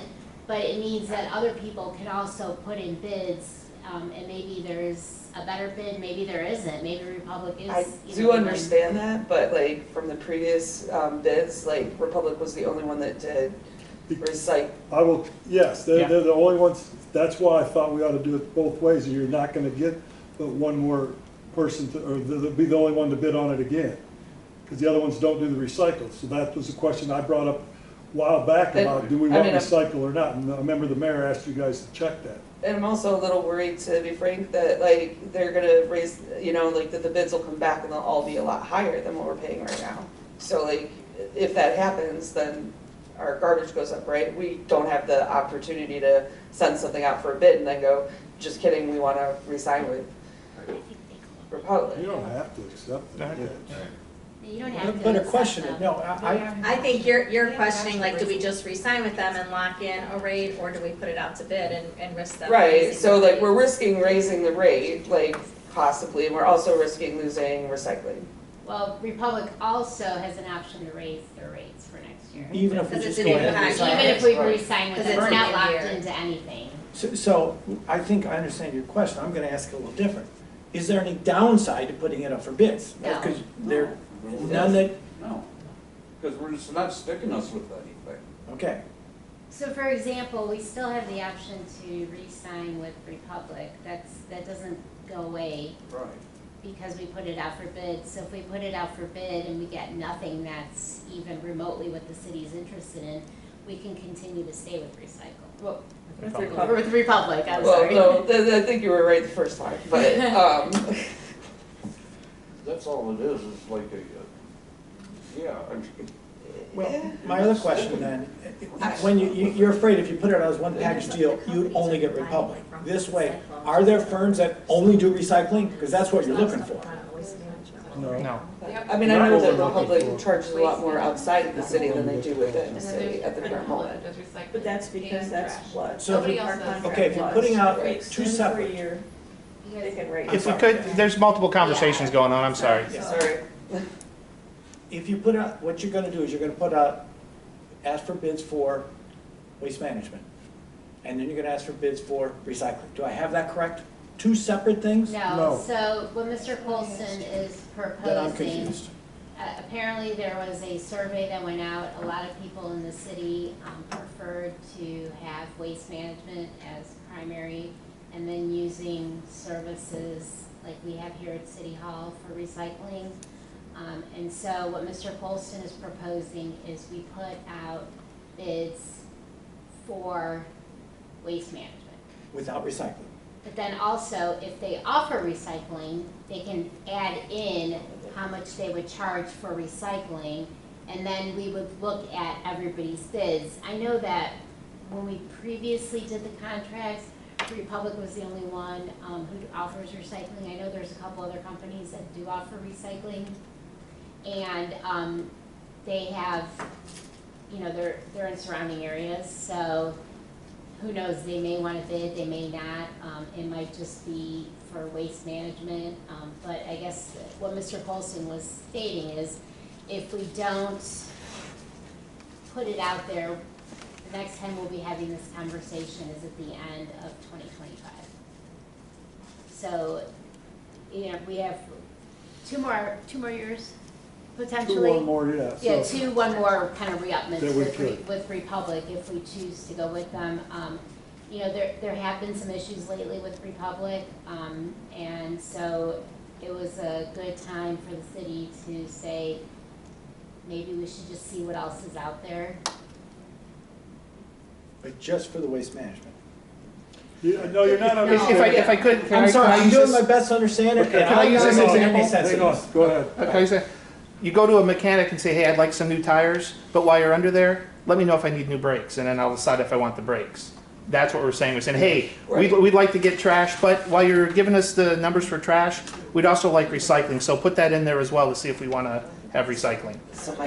but it means that other people can also put in bids, and maybe there's a better bid, maybe there isn't, maybe Republic is, I you do know, understand that, but like, from the previous bids, like, Republic was the only one that did recycle. I will, yes, they're the only ones, that's why I thought we ought to do it both ways. You're not gonna get but one more person to, or they'll be the only one to bid on it again. Because the other ones don't do the recycle. So that was a question I brought up a while back about, do we want recycle or not? And I remember the mayor asked you guys to check that. And I'm also a little worried, to be frank, that like, they're gonna raise, you know, like, that the bids will come back and they'll all be a lot higher than what we're paying right now. So like, if that happens, then our garbage goes up, right? We don't have the opportunity to send something out for a bid and then go, just kidding, we wanna resign with Republic. You don't have to accept it. You don't have to. But a accept question, them. no, I think you're questioning, like, do we just re-sign with them and lock in a rate, or do we put it out to bid and risk them? Right, raising so the like, rate? we're risking raising the rate, like, possibly, and we're also risking losing recycling. Well, Republic also has an option to raise their rates for next year. Even if we Because just it's go a new ahead and contract. resign. Even if we Right. re-sign with Because them, it's it's not a locked year. into anything. So I think I understand your question. I'm gonna ask it a little different. Is there any downside to putting it up for bids? No. Because there, none that, No, because we're just not sticking us with anything. okay. So for example, we still have the option to re-sign with Republic. That doesn't go away Right. because we put it out for bid. So if we put it out for bid and we get nothing that's even remotely what the city's interested in, we can continue to stay with Recycle. Well, with Republic, I'm Well, sorry. no, I think you were right the first time, but, That's all it is like yeah, I mean, Well, my other question then, when you're afraid if you put it out as one package deal, you'd only get Republic. This way, are there firms that only do recycling? Because that's what you're looking for. No. I mean, I know that Republic charges a lot more outside of the city than they do within the city at the current moment. but that's because that's what. So if you- our contract okay, if you're was. putting out Rates two in for a separate- year, they can rate. If we could, there's multiple conversations going on, I'm sorry. Sorry. If you put out, what you're gonna do is you're gonna put out, ask for bids for waste management. And then you're gonna ask for bids for recycling. Do I have that correct? Two separate things? No, No. so what Mr. Colson is Then I'm proposing, confused. apparently there was a survey that went out. A lot of people in the city preferred to have waste management as primary and then using services like we have here at City Hall for recycling. And so what Mr. Colston is proposing is we put out bids for waste management. Without recycling. But then also, if they offer recycling, they can add in how much they would charge for recycling, and then we would look at everybody's bids. I know that when we previously did the contracts, Republic was the only one who offers recycling. I know there's a couple other companies that do offer recycling, and they have, you know, they're in surrounding areas, so who knows, they may want to bid, they may not. It might just be for waste management, but I guess what Mr. Colston was stating is if we don't put it out there, the next time we'll be having this conversation is at the end of 2025. So, you know, we have two more years potentially. Two or more, yeah. Yeah, So- one more kind of re-uppments That we could. with Republic if we choose to go with them. You know, there have been some issues lately with Republic, and so it was a good time for the city to say, maybe we should just see what else is out there. But just for the waste management. No, you're not No. understanding. If I could, can I'm sorry, can I I'm use doing this? my best to understand it. Okay, and can I use this don't know example? any sense of Hang on, this. go ahead. Okay, you say, you go to a mechanic and say, hey, I'd like some new tires, but while you're under there, let me know if I need new brakes, and then I'll decide if I want the brakes. That's what we're saying. We're saying, hey, we'd like to get trash, but while you're giving us the numbers for trash, we'd also like recycling. So put that in there as well to see if we want to have recycling.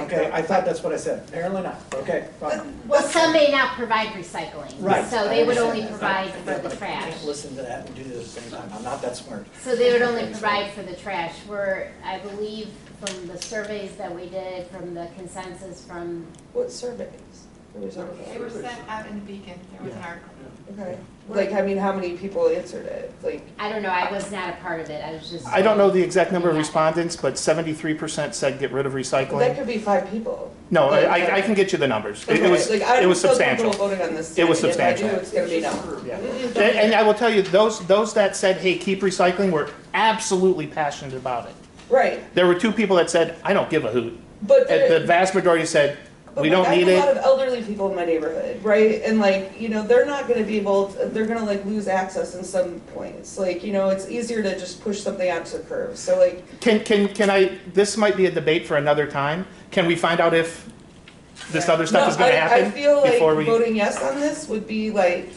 Okay, I thought that's what I said. Apparently not. Okay, fine. Well, some may not provide recycling. Right. So they would only provide for the I trash. can't listen to that and do this at the same time. I'm not that smart. So they would only provide for the trash. Where I believe from the surveys that we did, from the consensus from, What surveys? There was They were sent out in the Beacon, there was an article. Okay, like, I mean, how many people answered it? Like, I don't know, I was not a part of it, I was just. I don't know the exact number of respondents, but 73% said get rid of that recycling. could be 5 people. No, Like, I can get you the numbers. It Okay, was, like, I'm it was still substantial. comfortable voting on this It was tonight, if I substantial. do, it's gonna be no. Yeah. And I will tell you, those that said, hey, keep recycling, were absolutely passionate about it. Right, There were 2 people that said, I don't give a hoot. but And the there, vast majority said, but we like, don't I need have a lot it. of elderly people in my neighborhood, right? And like, you know, they're not gonna be able, they're gonna like lose access in some points. Like, you know, it's easier to just push something out to the curb, so like, Can I, this might be a debate for another time. Can we find out if this other stuff no, is gonna happen? I feel like before we? voting yes on this would be like,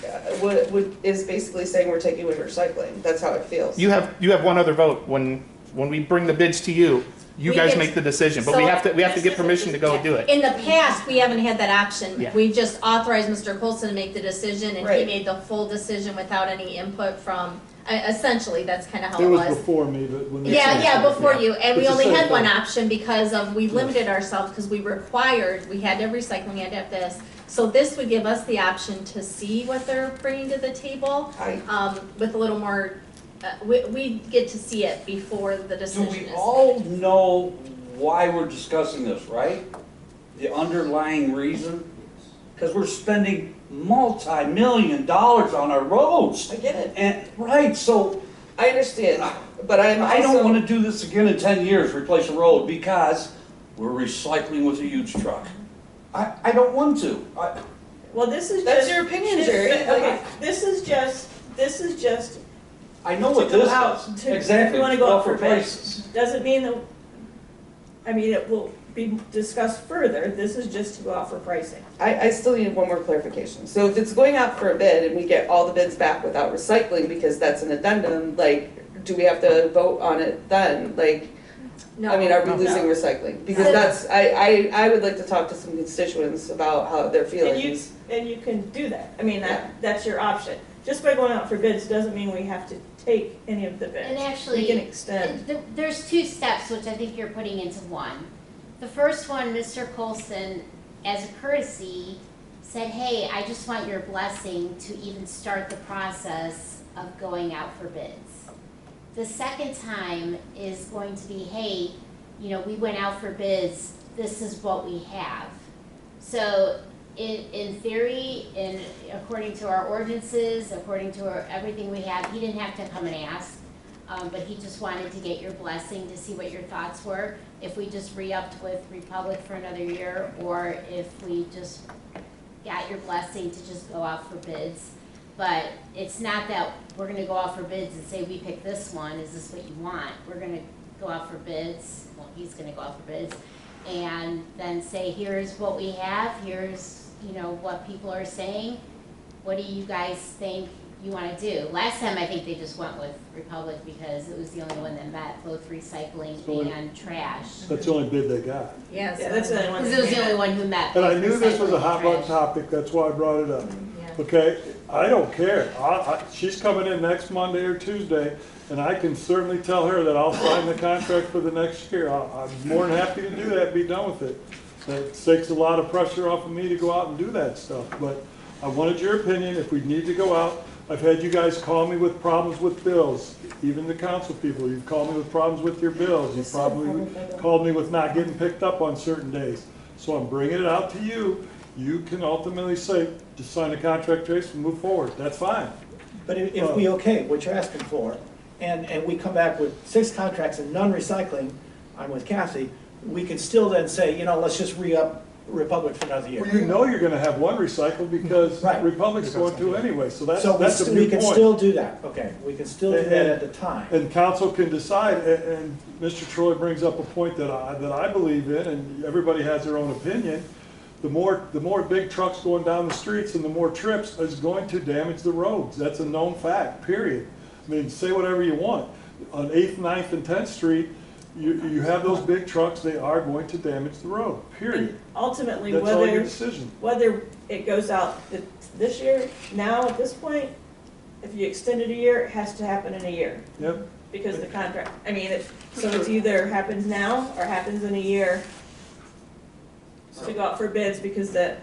is basically saying we're taking away recycling, that's how it feels. You have one other vote. When we bring the bids to you, you We guys get- make the decision, but we so- have to get permission to go do it. In the past, we haven't had that option. Yeah. We just authorized Mr. Colson to make the decision, and he Right. made the full decision without any input from, essentially, that's kind of how It it was was. before me, but when they. Yeah, before you, and we It's the only same had one thing. option because of, we limited ourselves, because we required, we had to have recycling, we had to have this. So this would give us the option to see what they're bringing to the table, with a little more, we get to see it before the Do decision we is. all know why we're discussing this, right? The underlying reason? Because we're spending multi-million dollars on our roads. I get it. And, right, so I understand, but I'm I don't also- want to do this again in 10 years, replace a road, because we're recycling with a huge truck. I don't want to. Well, this is just. That's your opinion, Jerry. Okay, this is just I know to what go this out, is. to, if Exactly. you wanna go out for Offer bids. Doesn't mean that, I mean, it will be discussed further, this is just to go out for pricing. I still need one more clarification. So if it's going out for a bid and we get all the bids back without recycling because that's an addendum, like, do we have to vote on it then? Like, I mean, are we No. losing recycling? Because that's, I would like to talk to some constituents about how their feelings. And you can do that, I mean, that's your option. Just by going out for bids doesn't mean we have to take any of the bids. and actually. We can extend. There's 2 steps, which I think you're putting into one. The first one, Mr. Colson, as a courtesy, said, hey, I just want your blessing to even start the process of going out for bids. The second time is going to be, hey, you know, we went out for bids, this is what we have. So in theory, according to our ordinances, according to everything we have, he didn't have to come and ask. but he just wanted to get your blessing to see what your thoughts were. If we just re-upped with Republic for another year, or if we just got your blessing to just go out for bids. But it's not that we're gonna go out for bids and say, we pick this one, is this what you want? We're gonna go out for bids, well, he's gonna go out for bids, and then say, here's what we have, here's, you know, what people are saying. What do you guys think you wanna do? Last time, I think they just went with Republic because it was the only one that met both recycling and trash. That's the only bid they got. Yes. Yeah, that's the only one. Because it was the only one who met. And I both knew this was a recycling hot and button trash. topic, that's why I brought it up. Yeah. Okay, I don't care. She's coming in next Monday or Tuesday, and I can certainly tell her that I'll sign the contract for the next year. I'm more than happy to do that, be done with it. That takes a lot of pressure off of me to go out and do that stuff. But I wanted your opinion, if we need to go out. I've had you guys call me with problems with bills, even the council people. You've called me with problems with your bills. You've probably called me with not getting picked up on certain days. So I'm bringing it out to you. You can ultimately say, just sign the contract, Trace, and move forward. That's fine. But if we okay what you're asking for, and we come back with 6 contracts and none recycling, I'm with Kathy, we can still then say, you know, let's just re-up Republic for another year. Well, you know you're gonna have one recycled because Right. Republic's going to anyway, so that's So a we good can point. still do that, okay, we can still do that at the time. And council can decide, and Mr. Troy brings up a point that I believe in, and everybody has their own opinion. The more big trucks going down the streets and the more trips is going to damage the roads. That's a known fact, period. I mean, say whatever you want. On 8th, 9th, and 10th Street, you have those big trucks, they are going to damage the road, period. Ultimately, That's all your whether, decision. whether it goes out this year, now at this point, if you extend it a year, it has to happen in a year. Yep. Because the contract, I mean, so it's either happens now or happens in a year to go out for bids because the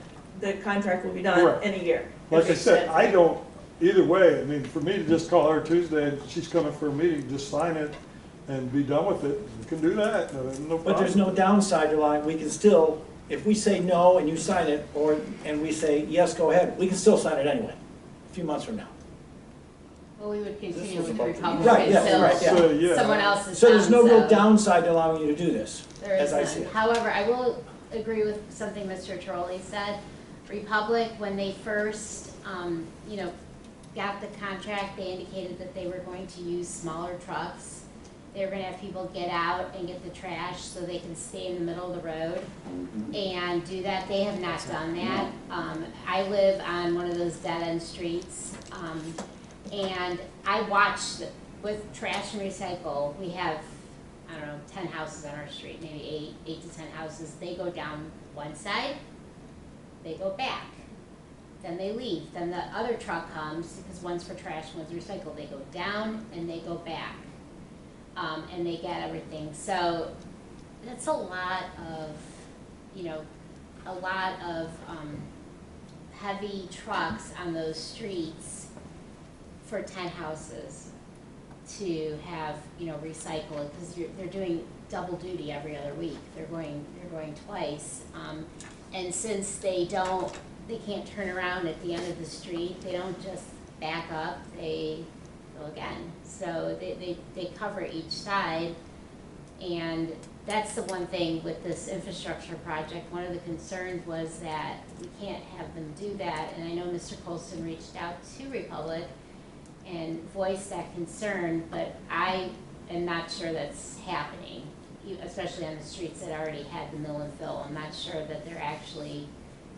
contract will be done Correct. in a year. Like If I it said, extends. I don't, either way, I mean, for me to just call her Tuesday and she's coming for a meeting, just sign it and be done with it, we can do that, no problem. But there's no downside to line, we can still, if we say no and you sign it, and we say, yes, go ahead, we can still sign it anyway, a few months from now. Well, we would continue was with about to- Republic Right, yeah, until right, yeah. So, yeah. someone else is So there's no done, real so- downside to allowing you to do this, There as is I see none. it. However, I will agree with something Mr. Trolley said. Republic, when they first, you know, got the contract, they indicated that they were going to use smaller trucks. They were gonna have people get out and get the trash so they can stay in the middle of the road and do that. They have not done that. I live on one of those dead-end streets, and I watched with trash and recycle, we have, I don't know, 10 houses on our street, maybe eight to 10 houses. They go down one side, they go back, then they leave. Then the other truck comes, because one's for trash, one's recycle. They go down and they go back, and they get everything. So that's a lot of, you know, a lot of heavy trucks on those streets for 10 houses to have, you know, recycle, because they're doing double duty every other week. They're going twice. And since they can't turn around at the end of the street, they don't just back up, they go again. So they cover each side, and that's the one thing with this infrastructure project. One of the concerns was that we can't have them do that, and I know Mr. Colston reached out to Republic and voiced that concern, but I am not sure that's happening, especially on the streets that already had the mill and fill. I'm not sure that they're actually,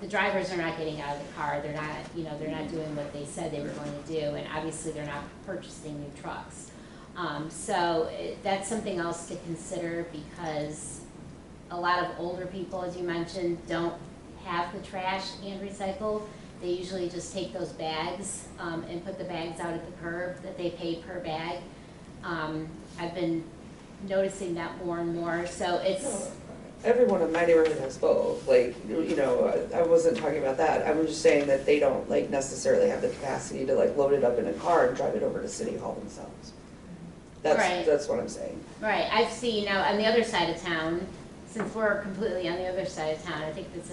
the drivers are not getting out of the car, they're not, you know, they're not doing what they said they were going to do, and obviously they're not purchasing new trucks. That's something else to consider, because a lot of older people, as you mentioned, don't have the trash and recycle. They usually just take those bags and put the bags out at the curb that they pay per bag. I've been noticing that more and more, so it's... Everyone in my neighborhood has both, like, you know, I wasn't talking about that. I was just saying that they don't, like, necessarily have the capacity to, like, load it up in a car and drive it over to City Hall themselves. Right. That's what I'm saying. Right, I've seen, now, on the other side of town, since we're completely on the other side of town, I think it's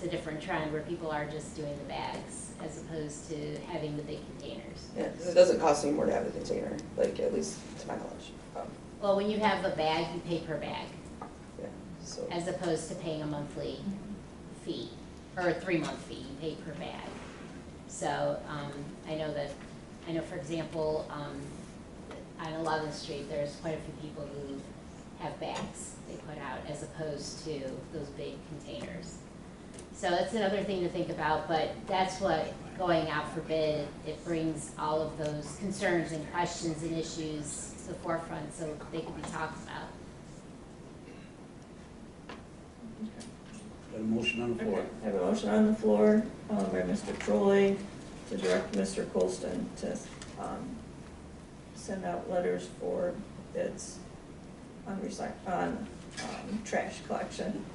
a different trend where people are just doing the bags as opposed to having the big containers. containers. Yeah, because it doesn't cost any more to have the container, like, at least to my knowledge. Well, when you have a bag, you pay per bag, Yeah, so. as opposed to paying a monthly fee, or a 3-month fee, you pay per bag. So, I know for example, on 11th Street, there's quite a few people who have bags they put out as opposed to those big containers. So that's another thing to think about, but that's what going out for bid, it brings all of those concerns and questions and issues to the forefront so they can be talked about. Got a motion on the floor. Okay, I have a motion on the floor, by Mr. Trolley to direct Mr. Colston to, send out letters for bids on trash collection.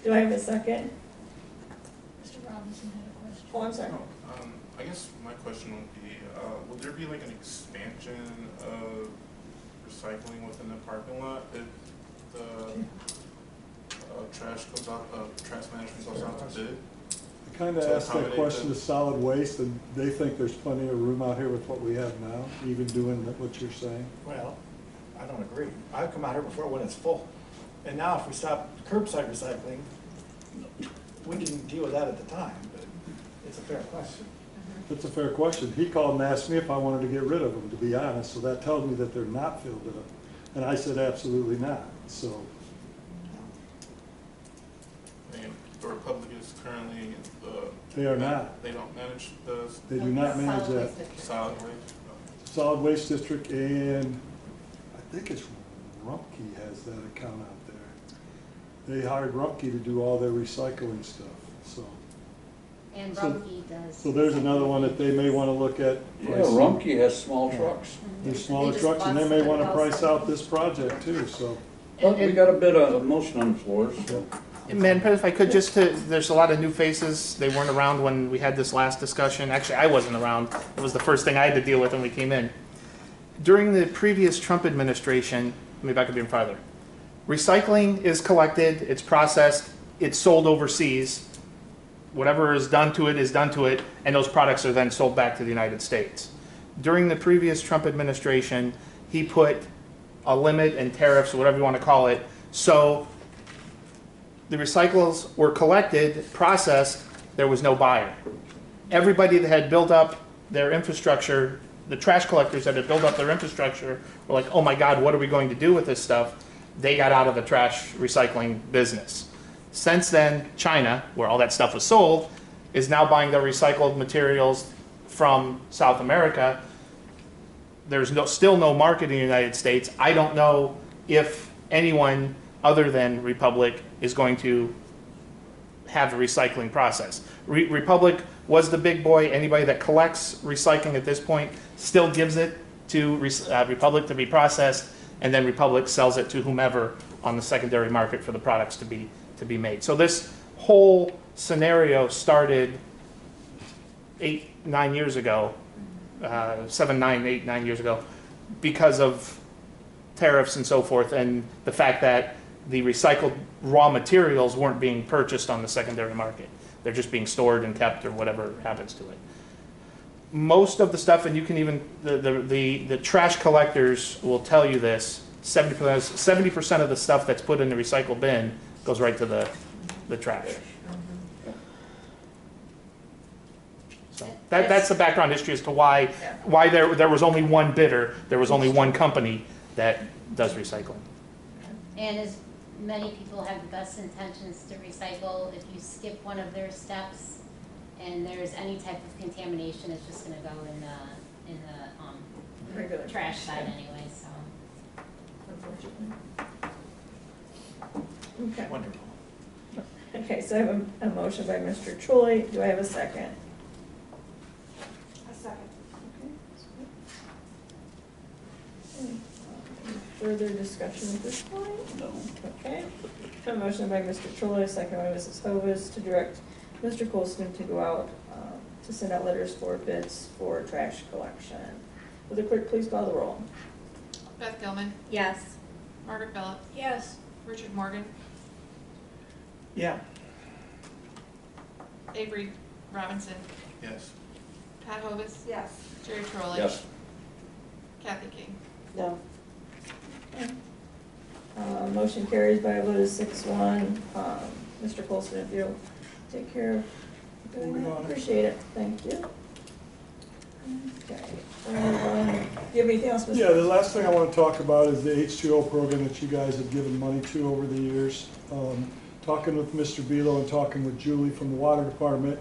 Do I have a second? Mr. Robinson had a question. Oh, I'm sorry. I guess my question would be, will there be like an expansion of recycling within the parking lot if the trash goes out, trash management goes out to bid? I kind of asked that question to solid waste, and they think there's plenty of room out here with what we have now, even doing what you're saying. Well, I don't agree. I've come out here before when it's full. And now if we stop curbside recycling, we didn't deal with that at the time, but it's a fair question. That's a fair question. He called and asked me if I wanted to get rid of them, to be honest, so that tells me that they're not filled up. And I said absolutely not, so. And the Republic is currently They are not. They don't manage the. They do not manage that. Solid waste. Solid Waste District, and I think it's Rumpke has that account out there. They hired Rumpke to do all their recycling stuff, so. And So- Rumpke does. So there's another one that they may want to look at. Yeah, Rumpke has small trucks. There's smaller trucks, and they may want to price out this project too, so. But we got a motion on the floor, so. Man, if I could, there's a lot of new faces. They weren't around when we had this last discussion. Actually, I wasn't around. It was the first thing I had to deal with when we came in. During the previous Trump administration, let me back up even farther. Recycling is collected, it's processed, it's sold overseas. Whatever is done to it, and those products are then sold back to the United States. During the previous Trump administration, he put a limit and tariffs, whatever you want to call it, so the recyclables were collected, processed, there was no buyer. Everybody that had built up their infrastructure, the trash collectors that had built up their infrastructure were like, oh my God, what are we going to do with this stuff? They got out of the trash recycling business. Since then, China, where all that stuff was sold, is now buying their recycled materials from South America. There's still no market in the United States. I don't know if anyone other than Republic is going to have a recycling process. Republic was the big boy. Anybody that collects recycling at this point still gives it to Republic to be processed, and then Republic sells it to whomever on the secondary market for the products to be made. So this whole scenario started 8-9 years ago, 7-9 years ago, because of tariffs and so forth, and the fact that the recycled raw materials weren't being purchased on the secondary market. They're just being stored and kept or whatever happens to it. Most of the stuff, and you can even, the trash collectors will tell you this, 70% of the stuff that's put in the recycle bin goes right to the trash. So that's the background history as to why there was only one bidder, there was only one company that does recycling. And as many people have the best intentions to recycle, if you skip one of their steps and there's any type of contamination, it's just gonna go in the Regular trash side anyway, so. Unfortunately. Okay. Wonderful. Okay, so I have a motion by Mr. Troy. Do I have a second? A second. Any further discussion at this point? No. Okay. A motion by Mr. Troy, second by Mrs. Hovis, to direct Mr. Colston to go out, to send out letters for bids for trash collection. Will the clerk please call the roll? Beth Gilman, Yes. Margaret Phillips, Yes. Richard Morgan, Yeah. Avery Robinson, Yes. Pat Hovis. Yes. Jerry Trolley. Yes. Kathy King. No. Motion carries by a vote of 6-1. Mr. Colson, if you'll take care of doing that, appreciate it, thank you. Okay. Do you have anything else, Mr.? Yeah, the last thing I want to talk about is the H2O program that you guys have given money to over the years. Talking with Mr. Belo and talking with Julie from the Water Department,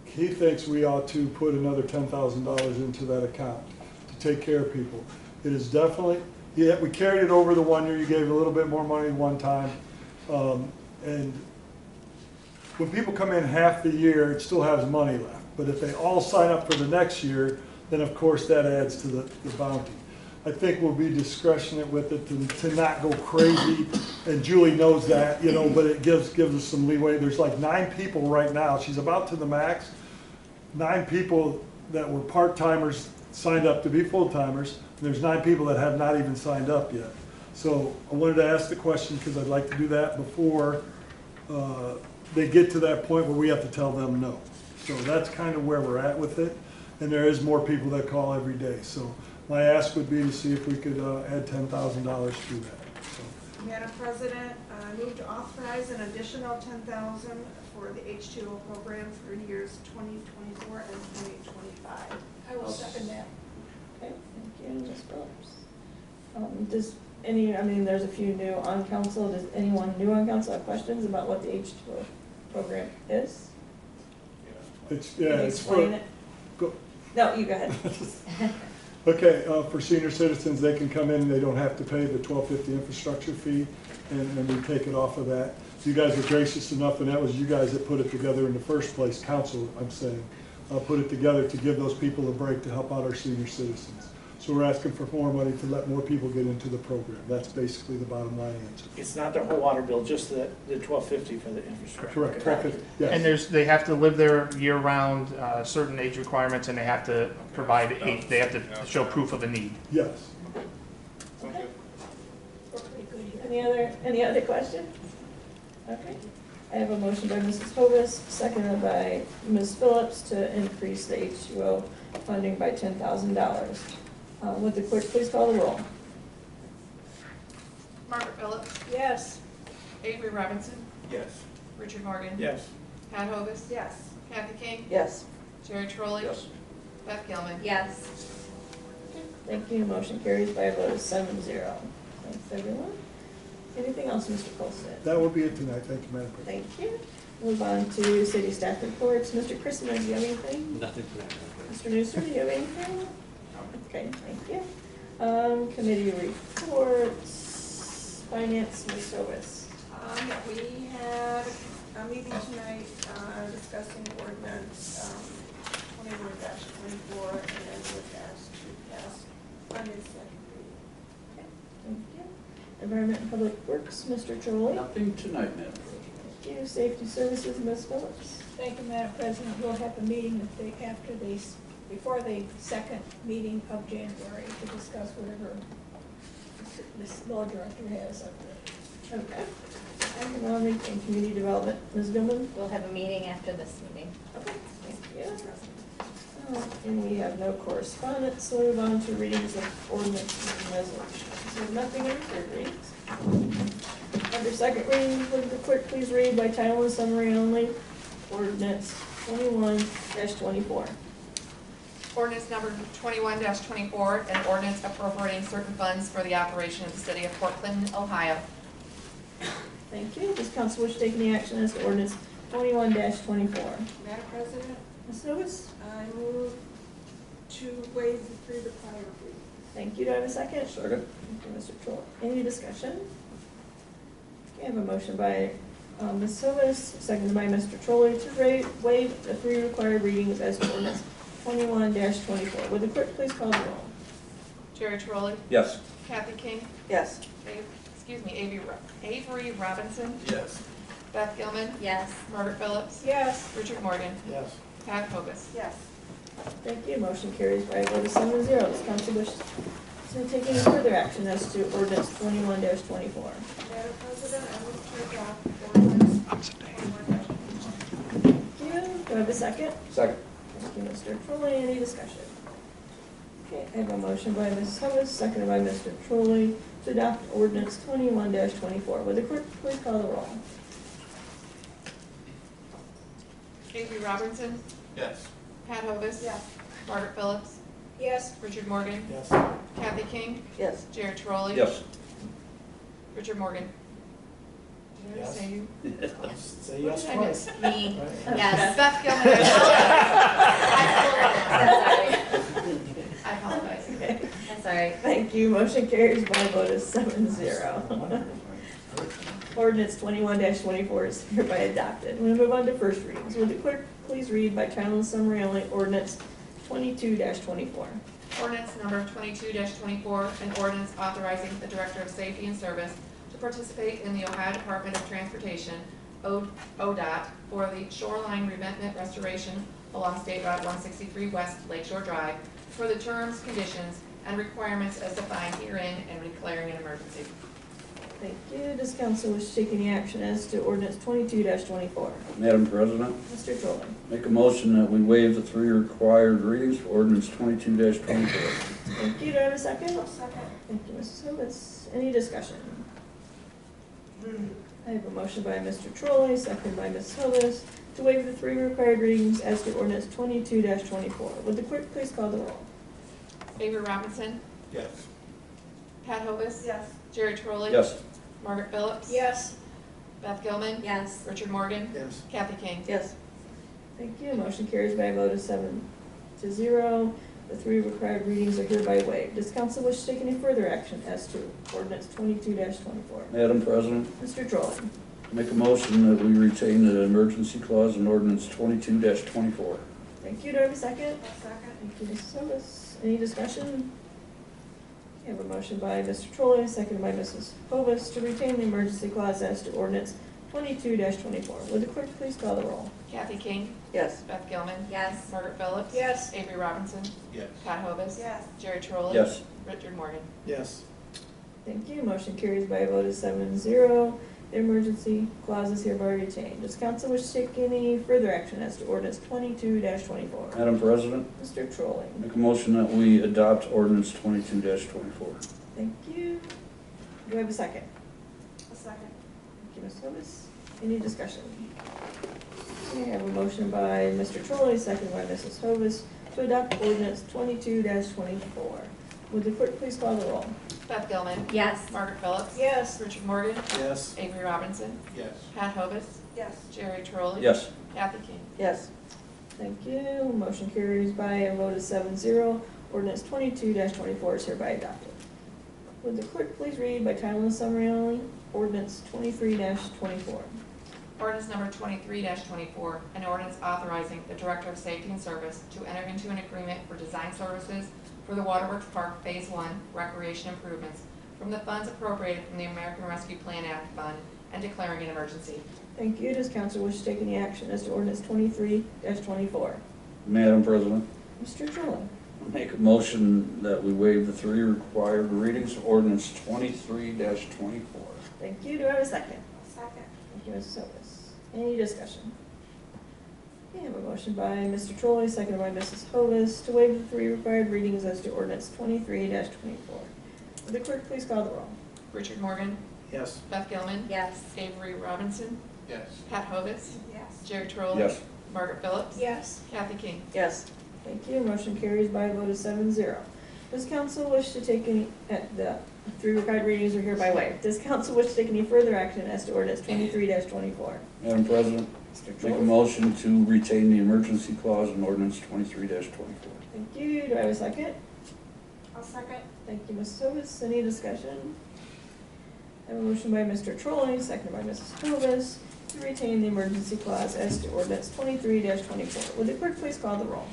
he thinks we ought to put another $10,000 into that account to take care of people. It is definitely, yeah, we carried it over the 1 year. You gave a little bit more money one time. And when people come in half the year, it still has money left. But if they all sign up for the next year, then of course that adds to the bounty. I think we'll be discretionate with it to not go crazy, and Julie knows that, you know, but it gives us some leeway. There's like 9 people right now, she's about to the max, 9 people that were part-timers signed up to be full-timers, and there's 9 people that have not even signed up yet. So I wanted to ask the question because I'd like to do that before they get to that point where we have to tell them no. So that's kind of where we're at with it, and there is more people that call every day. So my ask would be to see if we could add $10,000 to that. So. Madam President, I move to authorize an additional $10,000 for the H2O program for years 2024 and 2025. I will second that. Okay, thank you, Ms. Phillips. Does there's a few new on council. Does anyone new on council have questions about what the H2O program is? It's, Can you it's explain for, it? go. No, you go ahead. Okay, for senior citizens, they can come in and they don't have to pay the $12.50 infrastructure fee, and we take it off of that. You guys were gracious enough, and that was you guys that put it together in the first place, council, I'm saying, put it together to give those people a break to help out our senior citizens. So we're asking for more money to let more people get into the program. That's basically the bottom line answer. It's not the whole water bill, just the $12.50 for the infrastructure. Correct, yes. And they have to live there year-round, certain age requirements, and they have to provide, they have to show proof of a need. Yes. Okay. Any other questions? Okay. I have a motion by Mrs. Hovis, seconded by Ms. Phillips to increase the H2O funding by $10,000. Would the clerk please call the roll? Margaret Phillips. Yes. Avery Robinson. Yes. Richard Morgan. Yes. Pat Hovis. Yes. Kathy King. Yes. Jerry Trolley. Yes. Beth Gilman. Yes. Thank you. Motion carries by a vote of 7-0. Thanks, everyone. Anything else, Mr. Colson? That will be it tonight. Thank you, Madam President. Thank you. Move on to city staff reports. Mr. Christmas, do you have anything? Nothing for that. Mr. Newsom, do you have anything? Okay, thank you. Committee reports. Finance, Ms. Hovis. We had a meeting tonight discussing ordinance 21-24 and was asked to pass on its second reading. Thank you. Environment and Public Works, Mr. Trolley. Nothing tonight, Madam President. Thank you. Safety Services, Ms. Phillips. Thank you, Madam President. We'll have a meeting before the second meeting of January to discuss whatever this law director has up there. Okay. Economic and Community Development, Ms. Gilman. We'll have a meeting after this meeting. Okay, thank you. And we have no correspondence, so we'll move on to readings of ordinance and resolutions. There's nothing in third readings. Under second reading, would the clerk please read by title and summary only, ordinance 21-24. Ordinance number 21-24, an ordinance appropriating certain funds for the operation of the city of Portland, Ohio. Thank you. Does council wish to take any action as to ordinance 21-24? Madam President, Ms. Lewis? I move to waive the prior reading. Thank you. Do I have a second? Second. Thank you, Mr. Troll. Any discussion? Okay, I have a motion by Ms. Silvas, seconded by Mr. Trolley to waive the 3 required readings as to ordinance 21-24. Would the clerk please call the roll? Jerry Trolley. Yes. Kathy King. Yes. Avery Robinson. Yes. Beth Gilman. Yes. Margaret Phillips. Yes. Richard Morgan. Yes. Pat Hovis. Yes. Thank you. Motion carries by a vote of 7-0. Does council wish to take any further action as to ordinance 21-24? Madam President, I move to adopt ordinance 21-24. Thank you. Do I I have a second? Second. Thank you, Mr. Trolley. Any discussion? Okay, I have a motion by Mrs. Hovis, seconded by Mr. Trolley to adopt ordinance 21-24. Would the clerk please call the roll? Avery Robinson, Yes. Pat Hovis. Yes. Margaret Phillips, Yes. Richard Morgan, Yes. Kathy King, Yes. Jared Trolley. Yes. Richard Morgan. Did I Yes. say you? Say What yes did I twice. miss? Me, Right. yes. Beth Gilman. I apologize. That's all right. Thank you. Motion carries by a vote of 7-0. Ordinance 21-24 is hereby adopted. We'll move on to first readings. Would the clerk please read by title and summary only ordinance 22-24? Ordinance number 22-24, an ordinance authorizing the Director of Safety and Service to participate in the Ohio Department of Transportation, ODOT, for the shoreline revetment restoration along State Route 163 West Lakeshore Drive for the terms, conditions, and requirements as defined herein and declaring an emergency. Thank you. Does council wish to take any action as to ordinance 22-24? Madam President, Mr. Trolley. make a motion that we waive the 3 required readings for ordinance 22-24. Thank you. Do I have a second? Second. Thank you, Mrs. Hovis. Any discussion? I have a motion by Mr. Trolley, second by Mrs. Hovis, to waive the 3 required readings as to ordinance 22-24. Would the clerk please call the roll? Avery Robinson, Yes. Pat Hovis. Yes. Jared Trolley. Yes. Margaret Phillips. Yes. Beth Gilman. Yes. Richard Morgan. Yes. Kathy King. Yes. Thank you. Motion carries by a vote of 7-0. The 3 required readings are hereby waived. Does council wish to take any further action as to ordinance 22-24? Madam President, Mr. Trolley. make a motion that we retain the emergency clause in ordinance 22-24. Thank you. Do I have a second? Second. Thank you, Mrs. Hovis. Any discussion? I have a motion by Mr. Trolley, seconded by Mrs. Hovis, to retain the emergency clause as to ordinance 22-24. Would the clerk please call the roll? Kathy King. Yes. Beth Gilman. Yes. Margaret Phillips. Yes. Avery Robinson. Yes. Pat Hovis. Yes. Jerry Trolley. Yes. Richard Morgan. Yes. Thank you. Motion carries by a vote of 7-0. The emergency clause is hereby retained. Does council wish to take any further action as to ordinance 22-24? Madam President, Mr. Trolley. make a motion that we adopt ordinance 22-24. Thank you. Do I have a second? A second. Thank you, Ms. Hovis. Any discussion? We have a motion by Mr. Trolley, seconded by Mrs. Hovis, to adopt ordinance 22-24. Would the clerk please call the roll? Beth Gilman. Yes. Margaret Phillips. Yes. Richard Morgan. Yes. Avery Robinson. Yes. Pat Hovis. Yes. Jerry Trolley. Yes. Kathy King. Yes. Thank you. Motion carries by a vote of 7-0. Ordinance 22-24 is hereby adopted. Would the clerk please read by title and summary only, ordinance 23-24? Ordinance number 23-24, an ordinance authorizing the Director of Safety and Service to enter into an agreement for design services for the Waterworks Park Phase 1 recreation improvements from the funds appropriated from the American Rescue Plan Act Fund and declaring an emergency. Thank you. Does council wish to take any action as to ordinance 23-24? Madam President, Mr. Trolley. make a motion that we waive the 3 required readings of ordinance 23-24. Thank you. Do I have a second? Second. Thank you, Mrs. Hovis. Any discussion? We have a motion by Mr. Trolley, seconded by Mrs. Hovis, to waive the 3 required readings as to ordinance 23-24. Would the clerk please call the roll? Richard Morgan. Yes. Beth Gilman. Yes. Avery Robinson. Yes. Pat Hovis. Yes. Jerry Trolley. Yes. Margaret Phillips. Yes. Kathy King. Yes. Thank you. Motion carries by a vote of 7-0. Does council wish to take any, the 3 required readings are hereby waived. Does council wish to take any further action as to ordinance 23-24? Madam President, Mr. make a Trolley. motion to retain the emergency clause in ordinance 23-24. Thank you. Do I have a second? I'll second. Thank you, Mrs. Hovis. Any discussion? I have a motion by Mr. Trolley, seconded by Mrs. Hovis, to retain the emergency clause as to ordinance 23-24. Would the clerk please call the roll?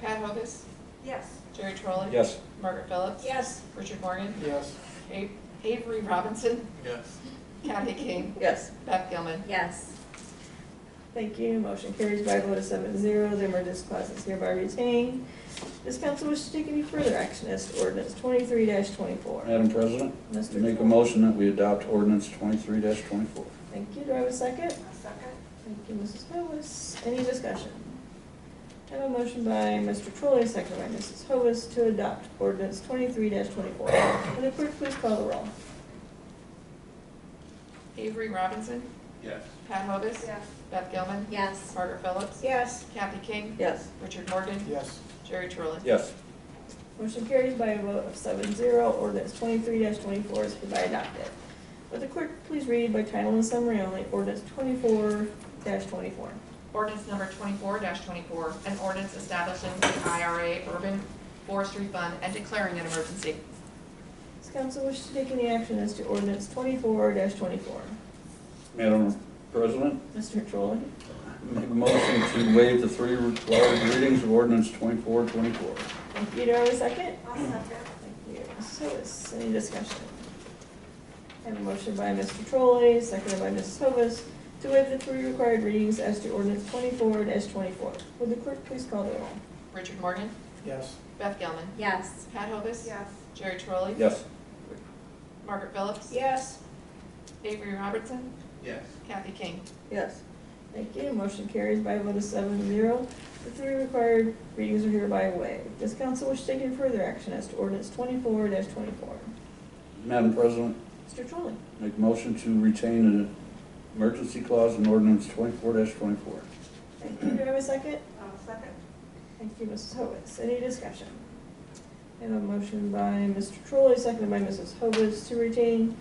Pat Hovis. Yes. Jerry Trolley. Yes. Margaret Phillips. Yes. Richard Morgan. Yes. Avery Robinson. Yes. Kathy King. Yes. Beth Gilman. Yes. Thank you. Motion carries by a vote of 7-0. The emergency clause is hereby retained. Does council wish to take any further action as to ordinance 23-24? Madam President, Mr. make a Trolley. motion that we adopt ordinance 23-24. Thank you. Do I have a second? A second. Thank you, Mrs. Hovis. Any discussion? I have a motion by Mr. Trolley, seconded by Mrs. Hovis, to adopt ordinance 23-24. Will the clerk please call the roll? Avery Robinson, Yes. Pat Hovis. Yes. Beth Gilman. Yes. Margaret Phillips. Yes. Kathy King. Yes. Richard Morgan. Yes. Jerry Truly. Yes. Motion carries by a vote of 7-0. Ordinance 23-24 is hereby adopted. Will the clerk please read by title and summary only ordinance 24-24? Ordinance number 24-24, an ordinance establishing the IRA Urban Forestry Fund and declaring an emergency. Does council wish to take any action as to ordinance 24-24? Madam President, Mr. Trolley? make a motion to waive the 3 required readings of ordinance 2424. Thank you. Do I have a second? I'll second. Thank you. So is any discussion? I have a motion by Mr. Trolley, seconded by Mrs. Hovis, to waive the 3 required readings as to ordinance 24-24. Would the clerk please call the roll? Richard Morgan. Yes. Beth Gilman. Yes. Pat Hovis. Yes. Jerry Truly. Yes. Margaret Phillips. Yes. Avery Robertson. Yes. Kathy King. Yes. Thank you. Motion carries by a vote of 7-0. The 3 required readings are hereby waived. Does council wish to take any further action as to ordinance 24-24? Madam President, Mr. Trolley? make a motion to retain an emergency clause in ordinance 24-24. Thank you. Do I have a second? I'll second. Thank you, Mrs. Hovis. Any discussion? I have a motion by Mr. Trolley, seconded by Mrs. Hovis, to retain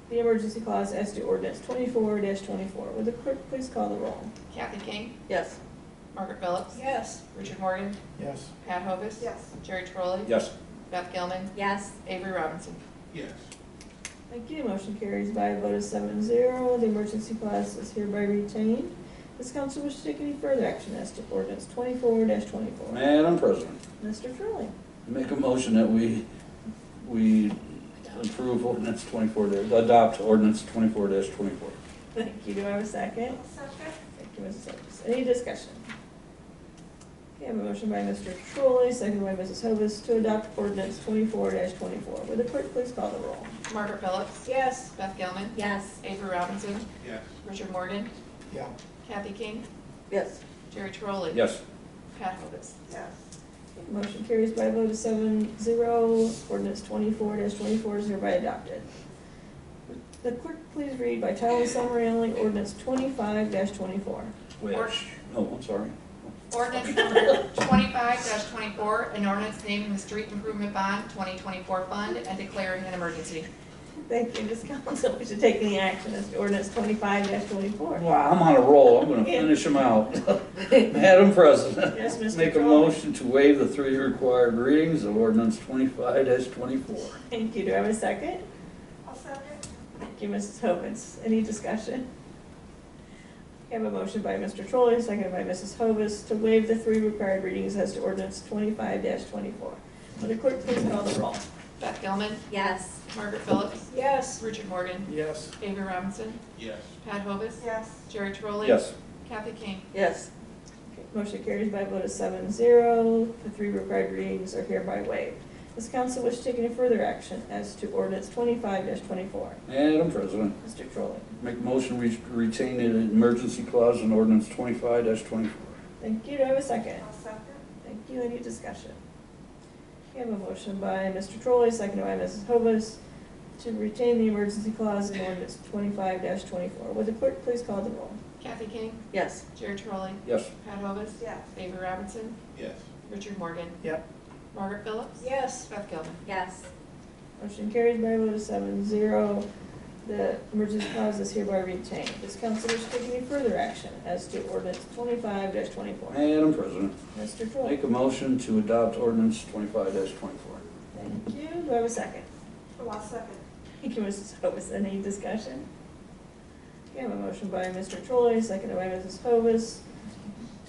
the emergency clause as to ordinance 24-24. Would the clerk please call the roll? Kathy King. Yes. Margaret Phillips. Yes. Richard Morgan. Yes. Pat Hovis. Yes. Jerry Truly. Yes. Beth Gilman. Yes. Avery Robinson. Yes. Thank you. Motion carries by a vote of 7-0. The emergency clause is hereby retained. Does council wish to take any further action as to ordinance 24-24? Madam President, Mr. Trolley? make a motion that we approve ordinance adopt ordinance 24-24. Thank you. Do I have a second? I'll second. Thank you, Mrs. Hovis. Any discussion? Okay, I have a motion by Mr. Trolley, seconded by Mrs. Hovis, to adopt ordinance 24-24. Would the clerk please call the roll? Margaret Phillips. Yes. Beth Gilman. Yes. Avery Robinson. Yes. Richard Morgan. Yeah. Kathy King. Yes. Jerry Truly. Yes. Pat Hovis. Yes. Motion carries by a vote of 7-0. Ordinance 24-24 is hereby adopted. The clerk please read by title and summary only ordinance 25-24. Wait, no, I'm sorry. Ordinance number 25-24, an ordinance naming the street improvement bond 2024 fund and declaring an emergency. Thank you. Does council wish to take any action as to ordinance 25-24? Wow, I'm on a roll, I'm gonna finish them out. Madam President, Yes, Mr. make a Trolley. motion to waive the 3 required readings of ordinance 25-24. Thank you. Do I have a second? I'll second. Thank you, Mrs. Hovis. Any discussion? I have a motion by Mr. Trolley, seconded by Mrs. Hovis, to waive the 3 required readings as to ordinance 25-24. Will the clerk please call the roll? Beth Gilman. Yes. Margaret Phillips. Yes. Richard Morgan. Yes. Avery Robinson. Yes. Pat Hovis. Yes. Jerry Truly. Yes. Kathy King. Yes. Okay, motion carries by a vote of 7-0. The 3 required readings are hereby waived. Does council wish to take any further action as to ordinance 25-24? Madam President, Mr. Trolley? make a motion to retain an emergency clause in ordinance 25-24. Thank you. Do I have a second? I'll second. Thank you. Any discussion? We have a motion by Mr. Trolley, seconded by Mrs. Hovis, to retain the emergency clause in ordinance 25-24. Would the clerk please call the roll? Kathy King. Yes. Jerry Truly. Yes. Pat Hovis. Yes. Avery Robinson. Yes. Richard Morgan. Yep. Margaret Phillips. Yes. Beth Gilman. Yes. Motion carries by a vote of 7-0. The emergency clause is hereby retained. Does council wish to take any further action as to ordinance 25-24? Madam President, Mr. Trolley? make a motion to adopt ordinance 25-24. Thank you. Do I have a second? Oh, I'll second. Thank you, Mrs. Hovis. Any discussion? We have a motion by Mr. Trolley, seconded by Mrs. Hovis,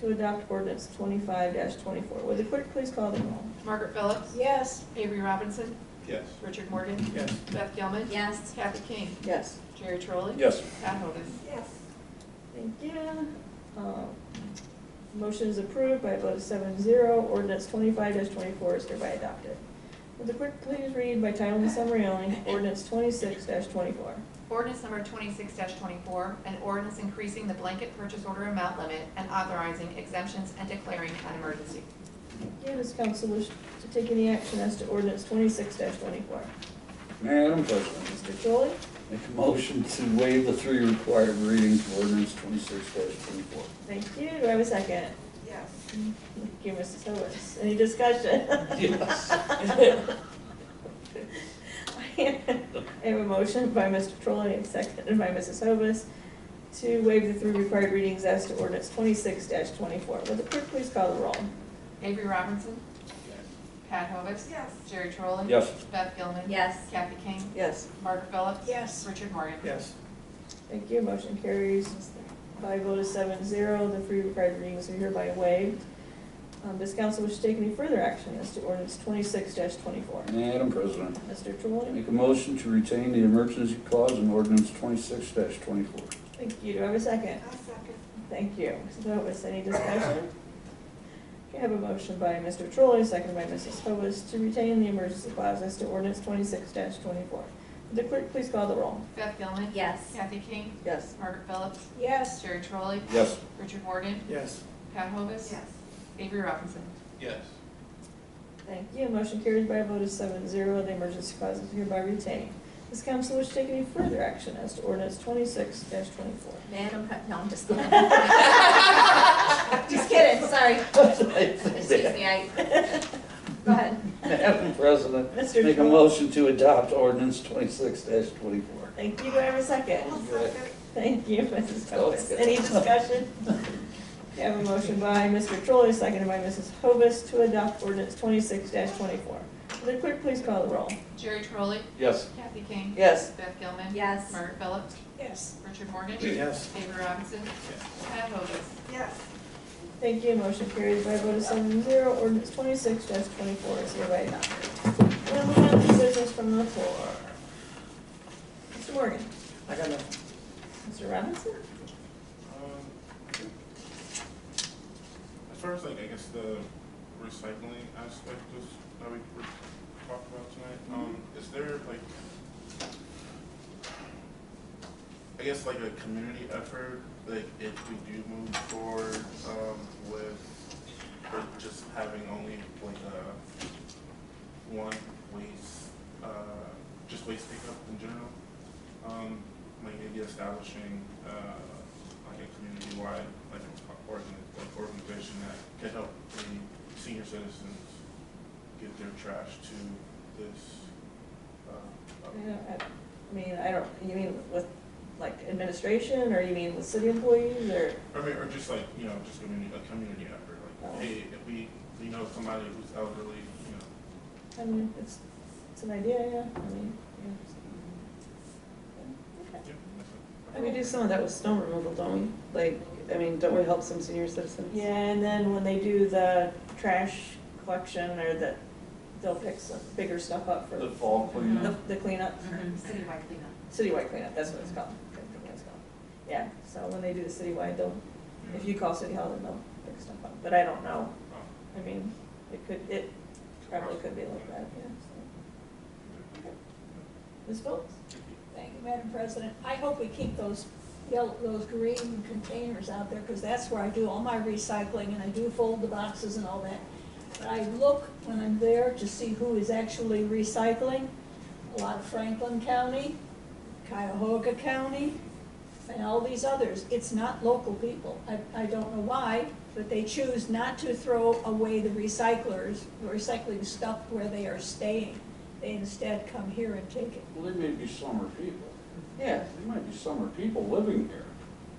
to adopt ordinance 25-24. Would the clerk please call the roll? Margaret Phillips. Yes. Avery Robinson. Yes. Richard Morgan. Yes. Beth Gilman. Yes. Kathy King. Yes. Jerry Truly. Yes. Pat Hovis. Yes. Thank you. Motion is approved by a vote of 7-0. Ordinance 25-24 is hereby adopted. Would the clerk please read by title and summary only, ordinance 26-24? Ordinance number 26-24, an ordinance increasing the blanket purchase order amount limit and authorizing exemptions and declaring an emergency. Okay, does council wish to take any action as to ordinance 26-24? Madam President, Mr. Choli? make a motion to waive the 3 required readings of ordinance 26-24. Thank you. Do I have a second? Yes. Thank you, Mrs. Hillis. Any discussion? Yes. I have a motion by Mr. Trolley and seconded by Mrs. Hovis to waive the 3 required readings as to ordinance 26-24. Will the clerk please call the roll? Avery Robinson? Pat Hovis? Yes. Jerry Trolley? Yes. Beth Gilman? Yes. Kathy King? Yes. Margaret Phillips? Yes. Richard Morgan? Yes. Thank you. Motion carries by a vote of 7-0. The 3 required readings are hereby waived. Does council wish to take any further action as to ordinance 26-24? Madam President, Mr. Trolley? make a motion to retain the emergency clause in ordinance 26-24. Thank you. Do I have a second? I'll second. Thank you. Mrs. Hovis, any discussion? Okay, I have a motion by Mr. Trolley, seconded by Mrs. Hovis to retain the emergency clause as to ordinance 26-24. Would the clerk please call the roll? Beth Gilman? Yes. Kathy King? Yes. Margaret Phillips? Yes. Jerry Trolley? Yes. Richard Morgan? Yes. Pat Hovis? Yes. Avery Robinson? Yes. Thank you. Motion carries by a vote of 7-0. The emergency clause is hereby retained. Does council wish to take any further action as to ordinance 26-24? Madam, no, I'm just kidding. Just kidding, sorry. Excuse me, go ahead. Madam President, Mr. make a Trolley? motion to adopt ordinance 26-24. Thank you. Do I have a second? I'll second. Thank you, Mrs. Oh, Hovis. good. Any discussion? I have a motion by Mr. Trolley, seconded by Mrs. Hovis to adopt ordinance 26-24. Will the clerk please call the roll? Jerry Trolley? Yes. Kathy King? Yes. Beth Gilman? Yes. Margaret Phillips? Yes. Richard Morgan? Yes. Avery Robinson? Pat Hovis? Yes. Thank you. Motion carries by a vote of 7-0. Ordinance 26-24 is hereby adopted. We'll move on to business from the floor. Mr. Morgan? I got nothing. Mr. Robinson? As far as like, I guess the recycling aspect is that we were talking about tonight, is there like, I guess like a community effort, like if we do move forward, with just having only like one waste, just waste pickup in general, like maybe establishing, like a community-wide, like organization that can help the senior citizens get their trash to this. I mean, I don't, you mean with like administration, or you mean with city employees, or? I mean, or just like, you know, just a community effort, like, hey, if we know somebody who's elderly, you know. I mean, it's an idea, yeah, I mean, yeah. Okay. Yeah, that's it. And we do some of that with snow removal, don't we? Like, I mean, don't we help some senior citizens? Yeah, and then when they do the trash collection, or that, they'll pick some bigger stuff up for The fall cleanup. the cleanup. Citywide cleanup. Citywide cleanup, that's what it's called. That's what it's called. Yeah, so when they do the citywide, they'll, if you call City Hall, then they'll pick stuff up, but I don't know. I mean, it probably could be like that, yeah, so. Okay. Ms. Phillips? Thank you, Madam President. I hope we keep those those green containers out there, because that's where I do all my recycling, and I do fold the boxes and all that. But I look when I'm there to see who is actually recycling. A lot of Franklin County, Cuyahoga County, and all these others. It's not local people. I don't know why, but they choose not to throw away the recycling stuff where they are staying. They instead come here and take it. Well, they may be summer people. Yeah. There might be summer people living here.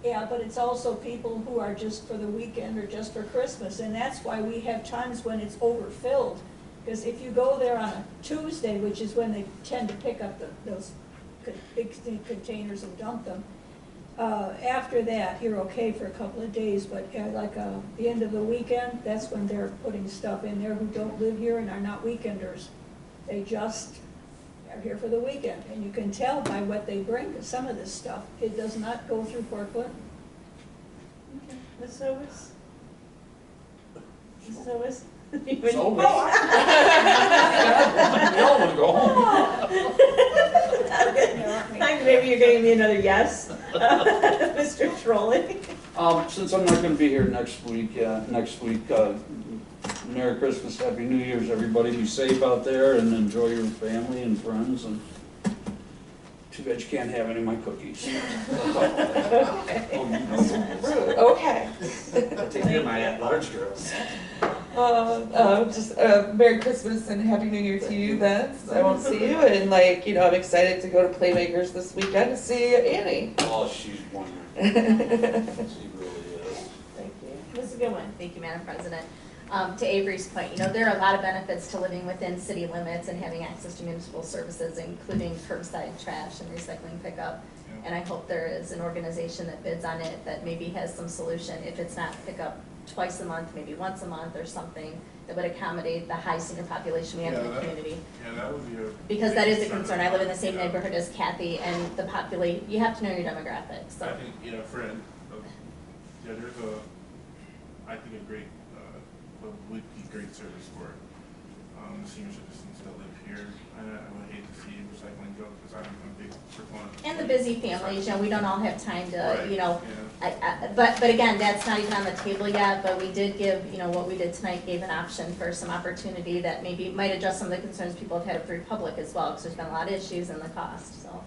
Yeah, but it's also people who are just for the weekend or just for Christmas, and that's why we have times when it's overfilled. Because if you go there on a Tuesday, which is when they tend to pick up those big containers and dump them, after that, you're okay for a couple of days, but the end of the weekend, that's when they're putting stuff in there who don't live here and are not weekenders. They just are here for the weekend, and you can tell by what they bring, some of this stuff, it does not go through Port Clinton. Okay. Ms. Hovis? Mrs. Hovis? You would- So, well, we all wanna go home. Maybe you're giving me another yes, Mr. Trolley. Since I'm not gonna be here next week, Merry Christmas, Happy New Year's, everybody. Be safe out there and enjoy your family and friends, and too bad you can't have any of my cookies. Okay. Take care of my at-large girls. Merry Christmas and Happy New Year to you then, since I won't see you, and I'm excited to go to Playmakers this weekend to see Annie. Oh, she's wonderful. She really is. Thank you. This is a good one. Thank you, Madam President. To Avery's point, there are a lot of benefits to living within city limits and having access to municipal services, including curbside trash and recycling pickup. And I hope there is an organization that bids on it that maybe has some solution. If it's not pickup twice a month, maybe once a month or something that would accommodate the high senior population we have in the community. Yeah, that would be a. Because that is a concern. I live in the same neighborhood as Kathy, and the population, you have to know your demographics, so. I think, there's I think a great, would be great service for the senior citizens that live here. I would hate to see recycling go, because I'm a big proponent. And the busy families, we don't all have time to, Right, but again, that's not even on the table yet, but we did give, what we did tonight gave an option for some opportunity that maybe might address some of the concerns people have had at Republic as well, because there's been a lot of issues in the cost, so.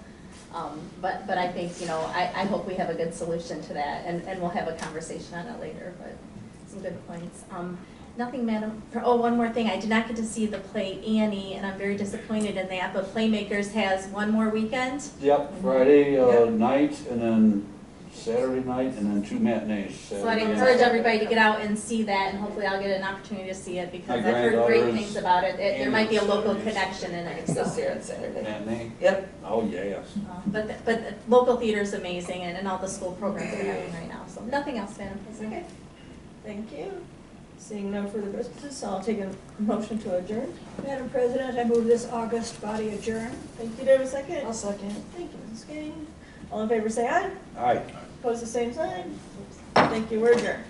But I think, I hope we have a good solution to that, and we'll have a conversation on it later, but some good points. Nothing, Madam, one more thing, I did not get to see the play Annie, and I'm very disappointed in that, but Playmakers has one more weekend. Yep, Friday night, and then Saturday night, and then 2 matinees. So I'd encourage everybody to get out and see that, and hopefully I'll get an opportunity to see it, because I've heard great things about it. There might be a local connection in it. It's this year on Saturday. Matinee? Yep. Oh, yes. But the local theater is amazing, and all the school programs that are happening right now, so nothing else, Madam President. Okay. Thank you. Seeing no further business, I'll take a motion to adjourn. Madam President, I move this August body adjourn. Thank you, do I have a second? I'll second. Thank you, Mrs. King. All in favor say aye. Aye. Opposed the same sign. Thank you, we're adjourned.